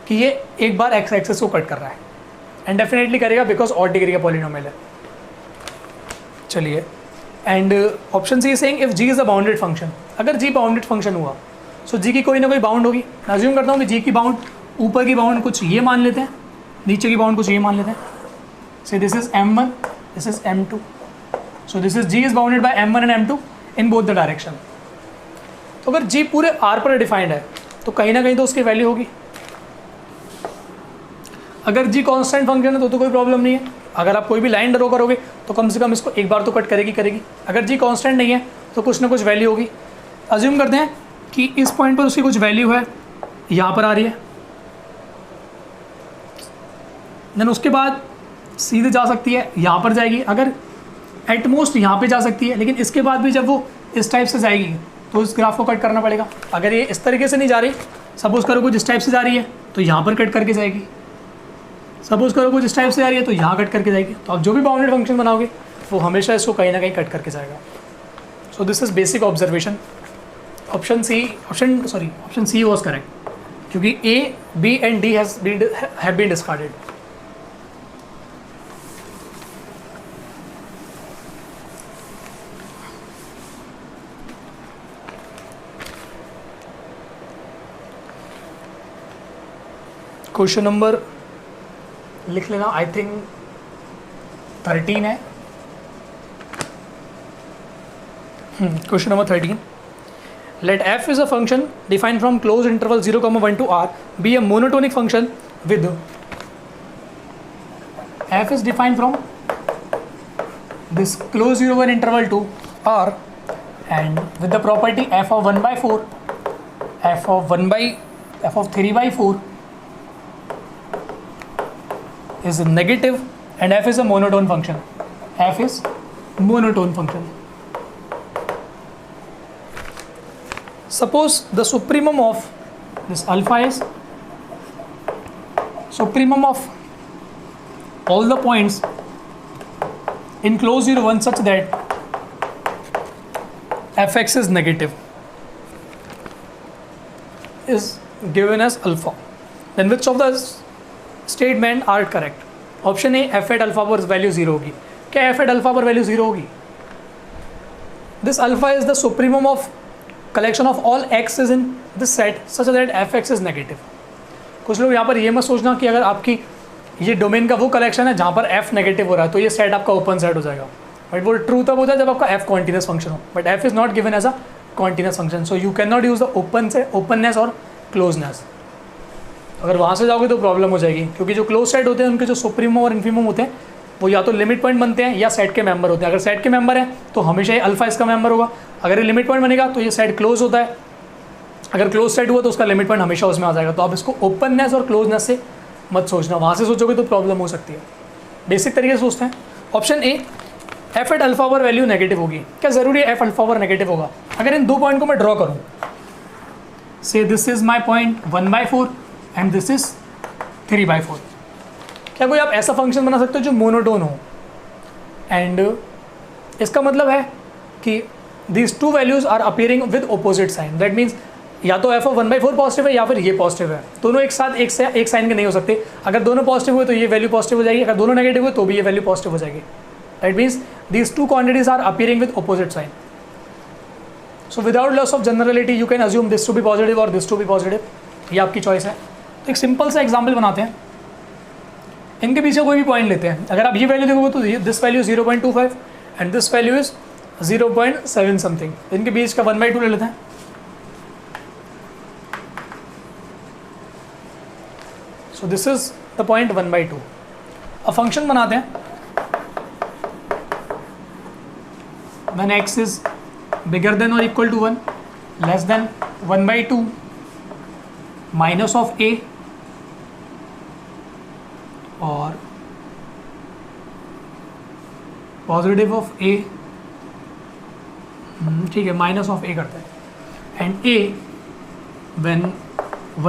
कि ये एक बार x एक्सेस को कट कर रहा है एंड डेफिनेटली करेगा बिकॉज ऑड डिग्री का पॉलिनोमियल है. चलिए, and option C saying if g is a bounded function. अगर g बाउंडेड फंक्शन हुआ सो g की कोई ना कोई बाउंड होगी. मैं अज्यूम करता हूँ कि g की बाउंड, ऊपर की बाउंड कुछ ये मान लेते हैं, नीचे की बाउंड कुछ ये मान लेते हैं. से this is m1, this is m2. So this is g is bounded by m1 and m2 in both the direction. तो अगर g पूरे r पर डिफाइंड है तो कहीं ना कहीं तो उसकी वैल्यू होगी. अगर g कांस्टेंट फंक्शन है तो कोई प्रॉब्लम नहीं है. अगर आप कोई भी लाइन ड्रॉ करोगे तो कम से कम इसको एक बार तो कट करेगी. अगर g कांस्टेंट नहीं है तो कुछ ना कुछ वैल्यू होगी. अज्यूम करते हैं कि इस पॉइंट पर उसकी कुछ वैल्यू है, यहाँ पर आ रही है, देन उसके बाद सीधे जा सकती है, यहाँ पर जाएगी. अगर एटमोस्ट यहाँ पे जा सकती है, लेकिन इसके बाद भी जब वो इस टाइप से जाएगी तो इस ग्राफ को कट करना पड़ेगा. अगर ये इस तरीके से नहीं जा रही, सपोज करो कुछ इस टाइप से जा रही है तो यहाँ पर कट करके जाएगी. सपोज करो कुछ इस टाइप से जा रही है तो यहाँ कट करके जाएगी. तो आप जो भी बाउंडेड फंक्शन बनाओगे वो हमेशा इसको कहीं ना कहीं कट करके जाएगा. So this is basic observation. Option C was correct क्योंकि A, B and D have been discarded. Question number लिख लेना, आई थिंक 13 है. Question number 13. Let f is a function defined from closed interval 0,1 to r be a monotonic function with f is defined from this closed 0,1 interval to r and with the property f of 1 by 4, f of 3 by 4 is negative and f is a monotone function. F is monotone function. Suppose the supremum of this alpha is supremum of all the points in closed 0,1 such that fx is negative is given as alpha. Then which of the statement are correct? Option A, f at alpha पर value zero होगी. क्या f at alpha पर value 0 होगी? This alpha is the supremum of collection of all x is in this set such that f x is negative. कुछ लोग यहाँ पर ये मत सोचना कि अगर आपकी ये डोमेन का वो कलेक्शन है जहाँ पर एफ नेगेटिव हो रहा है तो ये सेट आपका ओपन सेट हो जाएगा, बट वो ट्रू तब होता है जब आपका एफ कॉन्टिन्यूस फंक्शन हो, but f is not given as a continuous function, so you can not use the openness और क्लोजनेस। अगर वहाँ से जाओगे तो प्रॉब्लम हो जाएगी, क्योंकि जो क्लोज सेट होते हैं उनके जो सुप्रीमम और इन्फीमम होते हैं वो या तो लिमिट पॉइंट बनते हैं या सेट के मेंबर होते हैं। अगर सेट के मेंबर है तो हमेशा ही अल्फा इसका मेंबर होगा, अगर ये लिमिट पॉइंट बनेगा तो ये सेट क्लोज होता है, अगर क्लोज सेट हुआ तो उसका लिमिट पॉइंट हमेशा उसमें आ जाएगा। तो आप इसको ओपननेस और क्लोजनेस से मत सोचना, वहाँ से सोचोगे तो प्रॉब्लम हो सकती है। बेसिक तरीके से सोचते हैं। Option A, f at alpha पर वैल्यू नेगेटिव होगी। क्या ज़रूरी है एफ अल्फा पर नेगेटिव होगा? अगर इन दो पॉइंट को मैं ड्रॉ करूँ, से this is my point 1/4 and this is 3/4, क्या कोई आप ऐसा फंक्शन बना सकते हो जो मोनोटोन हो? एंड इसका मतलब है कि these two values are appearing with opposite sign, that means या तो एफ ऑफ 1/4 पॉजिटिव है या फिर ये पॉजिटिव है। दोनों एक साथ एक साइन के नहीं हो सकते। अगर दोनों पॉजिटिव हुए तो ये वैल्यू पॉजिटिव हो जाएगी, अगर दोनों नेगेटिव हुए तो भी ये वैल्यू पॉजिटिव हो जाएगी। That means these two quantities are appearing with opposite sign. So without loss of generality you can assume this to be positive और दिस टू बी पॉजिटिव, ये आपकी चॉइस है। तो एक सिंपल सा एग्जाम्पल बनाते हैं। इनके पीछे कोई भी पॉइंट लेते हैं, अगर आप ये वैल्यू देखोगे तो this value 0.25 and this value is 0.7 something. इनके बीच का 1/2 ले लेते हैं। सो दिस इज द पॉइंट 1/2। अब फंक्शन बनाते हैं। when x is bigger than or equal to 1, less than 1/2 minus of a or positive of a, ठीक है, माइनस ऑफ a करते हैं, and a when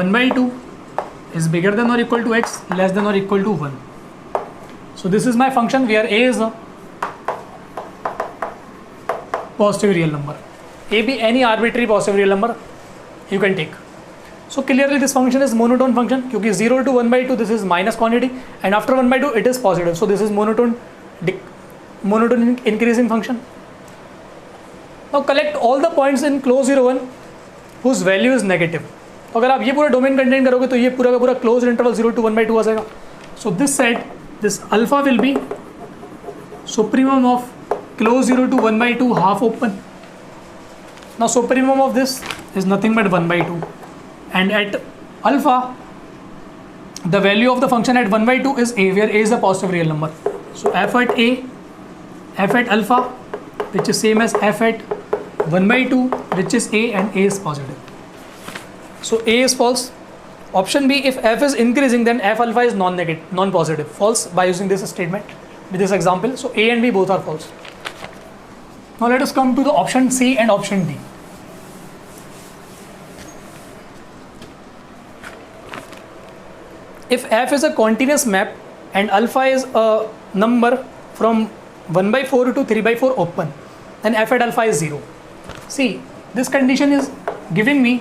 1/2 is bigger than or equal to x, less than or equal to 1. So this is my function where a is a positive real number. A be any arbitrary positive real number you can take. So clearly this function is monotone function, क्योंकि 0 to 1/2 this is minus quantity and after 1/2 it is positive. So this is monotone increasing function. Now collect all the points in closed 0, 1 whose value is negative. तो अगर आप ये पूरा domain contain करोगे तो ये पूरा का पूरा क्लोज इंटरवल 0 to 1/2 आ जाएगा. So this set, this alpha will be supremum of close 0 to 1/2 half open. Now supremum of this is nothing but 1/2, and at alpha the value of the function at 1/2 is a, where a is a positive real number. So f at a, f at alpha, which is same as f at 1/2, which is a, and a is positive. So a is false. Option B, if f is increasing then f alpha is non-positive. False by using this statement with this example. So a and b both are false. Now let us come to the option C and option D. If f is a continuous map and alpha is a number from 1/4 to 3/4 open, then f at alpha is 0. See, this condition is giving me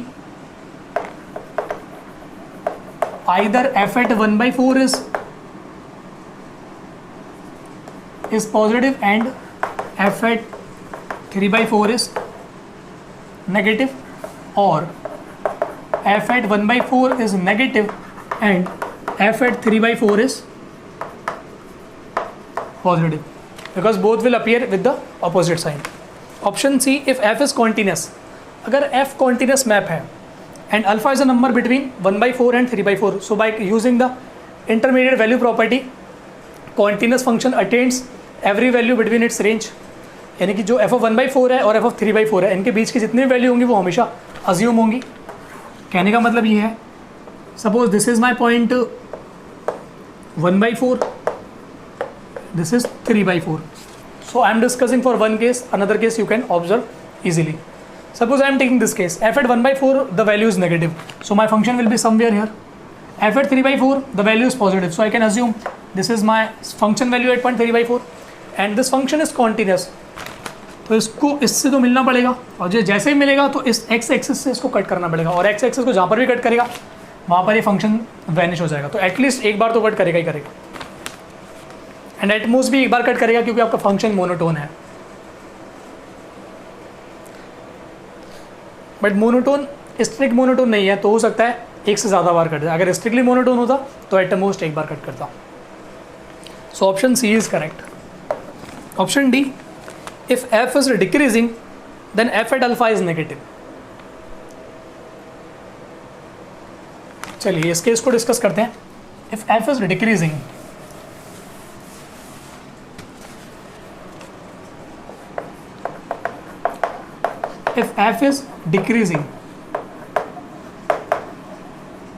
either f at 1/4 is positive and f at 3/4 is negative, or f at 1/4 is negative and f at 3/4 is positive, because both will appear with the opposite sign. Option C, if f is continuous, अगर f continuous map है and alpha is a number between 1/4 and 3/4, so by using the intermediate value property, continuous function attains every value between its range. यानी कि जो f of 1/4 है और f of 3/4 है, इनके बीच की जितनी वैल्यू होंगी वो हमेशा अज्यूम होंगी। कहने का मतलब ये है, suppose this is my point 1/4, this is 3/4. So I am discussing for one case, another case you can observe easily. Suppose I am taking this case, f at 1/4 the value is negative, so my function will be somewhere here. f at 3/4 the value is positive, so I can assume this is my function value at point 3/4 and this function is continuous. तो इसको इससे तो मिलना पड़ेगा, और जो जैसे ही मिलेगा तो इस x एक्सिस से इसको कट करना पड़ेगा, और x एक्सिस को जहाँ पर भी कट करेगा वहाँ पर ये फंक्शन वैनिश हो जाएगा. तो एटलीस्ट एक बार तो कट करेगा ही करेगा. एंड एट मोस्ट भी एक बार कट करेगा क्योंकि आपका फंक्शन मोनोटोन है। बट मोनोटोन स्ट्रिक्ट मोनोटोन नहीं है, तो हो सकता है एक से ज़्यादा बार कट जाए। अगर स्ट्रिक्टली मोनोटोन होता तो एट मोस्ट एक बार कट करता। So option C is correct. Option D, if f is decreasing then f at alpha is negative. चलिए इस केस को डिस्कस करते हैं। If f is decreasing, if f is decreasing,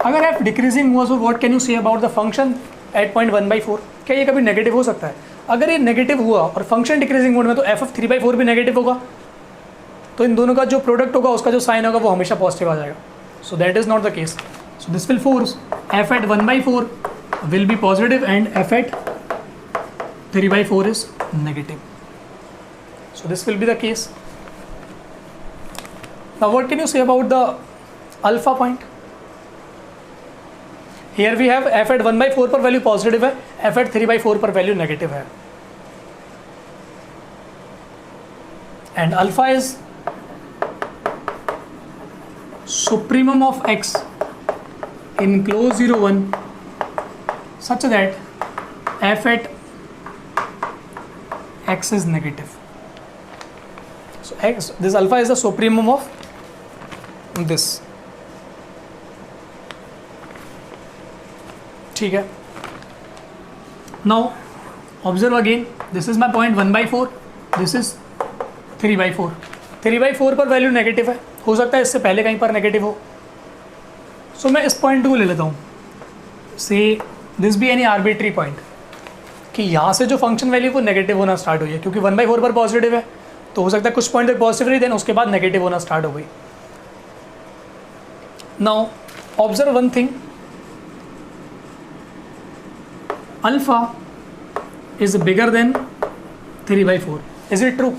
अगर एफ डिक्रीजिंग हुआ, so what can you say about the function at point 1/4? क्या ये कभी नेगेटिव हो सकता है? अगर ये नेगेटिव हुआ और फंक्शन डिक्रीजिंग मोड में, तो एफ ऑफ 3/4 भी नेगेटिव होगा। तो इन दोनों का जो प्रोडक्ट होगा, उसका जो साइन होगा वो हमेशा पॉजिटिव आ जाएगा। So that is not the case. So this will force f at 1/4 will be positive and f at 3/4 is negative. So this will be the case. Now what can you say about the alpha point? Here we have f at 1/4 पर value positive है, f at 3/4 पर value negative है, and alpha is supremum of x in close 0 1 such that f at x is negative. So x, this alpha is the supremum of this. ठीक है. Now observe again, this is my point 1/4, this is 3/4. 3/4 पर value negative है, हो सकता है इससे पहले कहीं पर नेगेटिव हो. सो मैं इस पॉइंट को ले लेता हूँ, से this be any arbitrary point, कि यहाँ से जो फंक्शन वैल्यू वो नेगेटिव होना स्टार्ट हुई है, क्योंकि 1/4 पर पॉजिटिव है, तो हो सकता है कुछ पॉइंट तक पॉजिटिव रही, देन उसके बाद नेगेटिव होना स्टार्ट हो गई. Now observe one thing, alpha is bigger than 3/4. Is it true?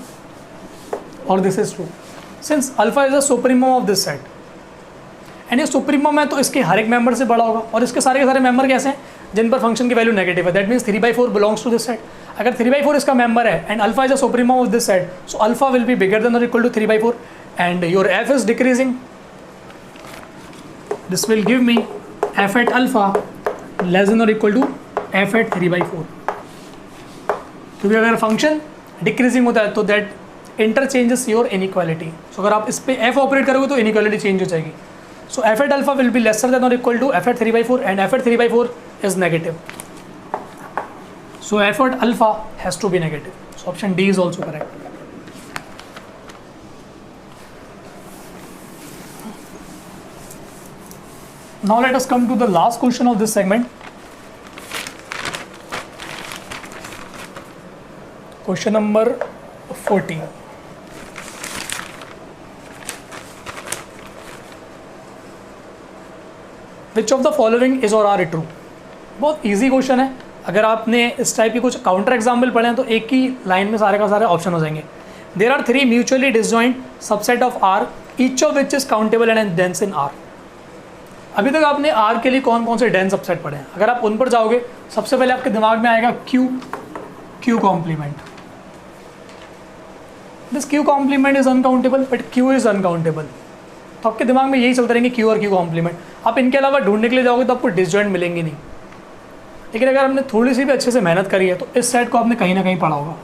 Or this is true? Since alpha is a supremum of this set, and ये supremum है तो इसके हर एक मेंबर से बड़ा होगा, और इसके सारे के सारे मेंबर कैसे हैं, जिन पर फंक्शन की वैल्यू नेगेटिव है. That means 3/4 belongs to this set. अगर 3/4 इसका मेंबर है and alpha is a supremum of this set, so alpha will be bigger than और equal to 3/4 and your f is decreasing. This will give me f at alpha less than और equal to f at 3/4. क्योंकि अगर function decreasing होता है तो that interchanges your inequality. So अगर आप इस पे एफ ऑपरेट करोगे तो इनइक्वालिटी चेंज हो जाएगी. So f at alpha will be lesser than और equal to f at 3/4 and f at 3/4 is negative. So f at alpha has to be negative. So option D is also correct. Now let us come to the last question of this segment. Question number 14. Which of the following is or are true? बहुत easy question है. अगर आपने इस type की कुछ counter example पढ़े हैं तो एक ही लाइन में सारे का सारे ऑप्शन हो जाएंगे. There are 3 mutually disjoint subset of R, each of which is countable and dense in R. अभी तक आपने R के लिए कौन कौन से डेंस सबसेट पढ़े हैं? अगर आप उन पर जाओगे, सबसे पहले आपके दिमाग में आएगा Q complement. This Q complement is uncountable but Q is uncountable. तो आपके दिमाग में यही चलता रहेंगे Q और Q कॉम्प्लीमेंट. आप इनके अलावा ढूंढने के लिए जाओगे तो आपको डिसजॉइंट मिलेंगे नहीं. लेकिन अगर आपने थोड़ी सी भी अच्छे से मेहनत करी है तो इस सेट को आपने कहीं ना कहीं पढ़ा होगा.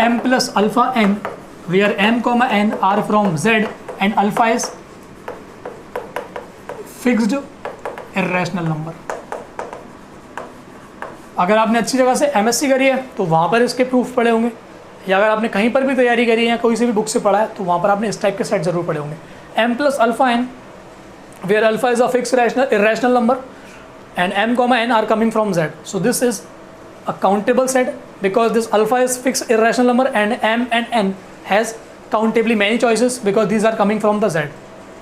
M plus alpha n where M, n are from Z and alpha is fixed irrational number. अगर आपने अच्छी जगह से MSc करी है तो वहाँ पर इसके प्रूफ पढ़े होंगे, या अगर आपने कहीं पर भी तैयारी करी है या कोई सी भी बुक से पढ़ा है तो वहाँ पर आपने इस टाइप के सेट जरूर पढ़े होंगे. M plus alpha n where alpha is a fix irrational number and M, n are coming from Z. So this is a countable set because this alpha is fixed irrational number and M and N has countably many choices because these are coming from the Z.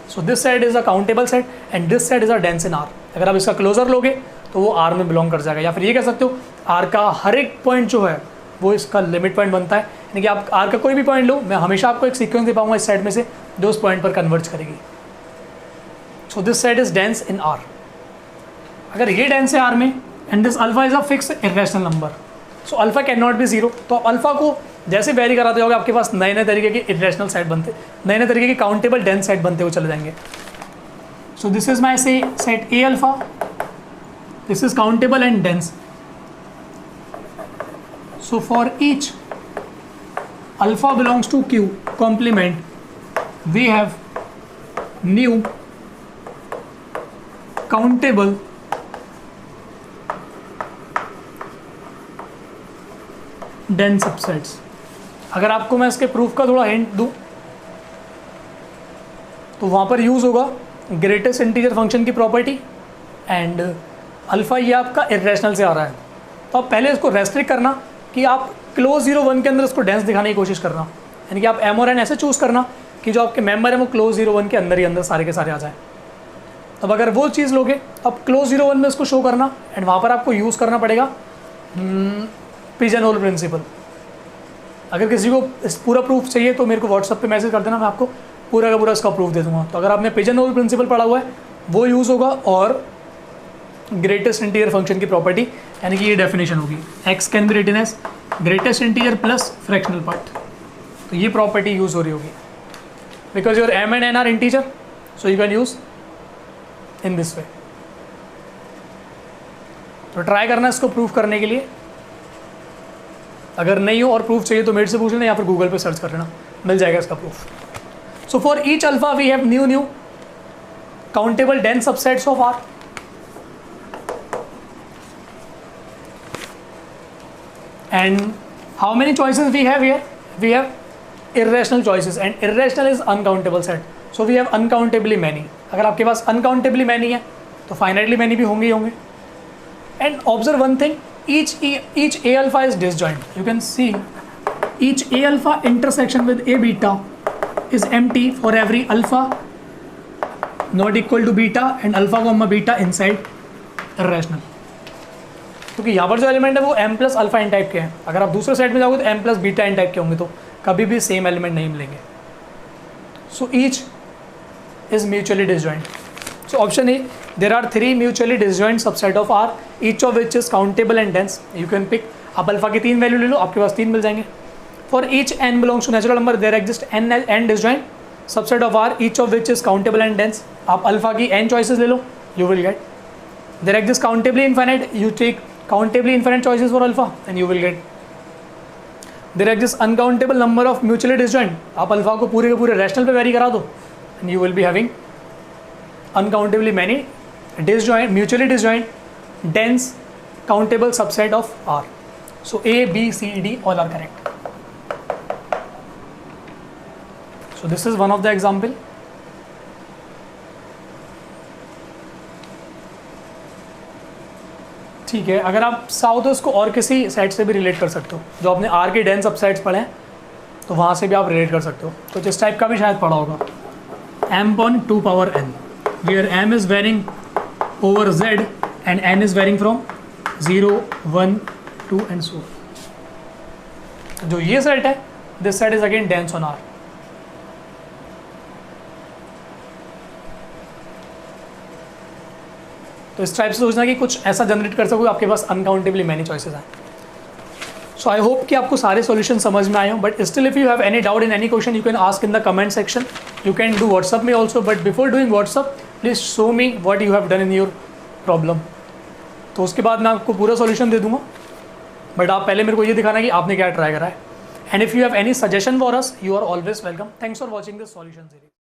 So this set is a countable set and this set is a dense in R. अगर आप इसका closure लोगे तो वो R में belong कर जाएगा, या फिर ये कह सकते हो R का हर एक पॉइंट जो है वो इसका लिमिट पॉइंट बनता है. यानी कि आप R का कोई भी पॉइंट लो, मैं हमेशा आपको एक सीक्वेंस दे पाऊंगा इस सेट में से जो उस पॉइंट पर कन्वर्ज करेगी. सो this set is dense in R. अगर ये डेंस है R में and this alpha is a fix irrational number, so alpha can not be zero. तो आप अल्फा को जैसे वेरी कराते होगे आपके पास नए नए तरीके के इरेशनल सेट बनते, नए नए तरीके के काउंटेबल डेंस सेट बनते हुए चले जाएंगे। सो this is my say set A alpha, this is countable and dense. So for each alpha belongs to Q complement we have new countable dense subsets। अगर आपको मैं इसके प्रूफ का थोड़ा हिंट दूं तो वहाँ पर यूज़ होगा ग्रेटेस्ट इंटीजर फंक्शन की प्रॉपर्टी एंड अल्फ़ा ये आपका इरेशनल से आ रहा है, तो आप पहले इसको रेस्ट्रिक्ट करना कि आप क्लोज 0 1 के अंदर इसको डेंस दिखाने की कोशिश करना, यानी कि आप एम और एन ऐसे चूज़ करना कि जो आपके मेंबर है वो क्लोज 0 1 के अंदर ही अंदर सारे के सारे आ जाए। अब अगर वो चीज़ लोगे अब क्लोज 0 1 में इसको शो करना एंड वहाँ पर आपको यूज़ करना पड़ेगा पिजन होल प्रिंसिपल। अगर किसी को इस पूरा प्रूफ चाहिए तो मेरे को व्हाट्सअप पे मैसेज कर देना, मैं आपको पूरा का पूरा इसका प्रूफ दे दूँगा। तो अगर आपने पिजन होल प्रिंसिपल पढ़ा हुआ है वो यूज़ होगा और ग्रेटेस्ट इंटीजर फंक्शन की प्रॉपर्टी, यानी कि ये डेफिनेशन होगी x can be written as greatest integer plus fractional part. तो ये प्रॉपर्टी यूज़ हो रही होगी because your m and n are integer, so you can use in this way। तो ट्राई करना इसको प्रूफ करने के लिए, अगर नहीं हो और प्रूफ चाहिए तो मेरे से पूछ लेना या फिर गूगल पे सर्च कर लेना, मिल जाएगा इसका proof. So for each alpha we have new countable dense subsets of R. And how many choices we have here? We have irrational choices and irrational is uncountable set, so we have uncountably many। अगर आपके पास uncountably many है तो finitely many भी होंगे ही होंगे। and observe one thing, each a alpha is disjoint। you can see each a alpha intersection with a beta is empty for every alpha not equal to beta and alpha comma beta inside irrational। क्योंकि यहाँ पर जो element है वो m plus alpha n type के हैं, अगर आप दूसरे साइड में जाओगे तो m plus beta n type के होंगे, तो कभी भी सेम एलिमेंट नहीं मिलेंगे। So each is mutually disjoint. So option A, there are 3 mutually disjoint subset of R, each of which is countable and dense. You can pick, आप alpha की 3 value ले लो, आपके पास 3 मिल जाएंगे। For each n belongs to natural number there exist n disjoint subset of R, each of which is countable and dense. आप alpha की n choices ले लो, you will get there exist countably infinite, you take countably infinite choices for alpha and you will get there exist uncountable number of mutually disjoint. आप alpha को पूरे के पूरे rational पे वेरी करा दो and you will be having uncountably many disjoint mutually disjoint dense countable subset of R. So A B C D all are correct. So this is one of the example. ठीक है, अगर आप चाहो तो इसको और किसी सेट से भी रिलेट कर सकते हो, जो आपने आर के डेंस सबसेट्स पढ़े हैं तो वहाँ से भी आप रिलेट कर सकते हो। तो इस टाइप का भी शायद पढ़ा होगा, m upon 2 power n, where m is varying over z and n is varying from 0, 1, 2 and so on। जो ये सेट है, this set is again dense on R. तो इस टाइप से सोचना कि कुछ ऐसा जनरेट कर सको आपके पास अनकाउंटेबली मैनी चॉइसेस हैं। सो आई होप कि आपको सारे सॉल्यूशन समझ में आए हो, but still if you have any doubt in any question you can ask in the comment section. You can do WhatsApp में also, but before doing WhatsApp please show me what you have done in your problem. तो उसके बाद मैं आपको पूरा solution दे दूंगा, but आप पहले मेरे को ये दिखाना कि आपने क्या ट्राई करा है। And if you have any suggestion for us you are always welcome. Thanks for watching this solution series.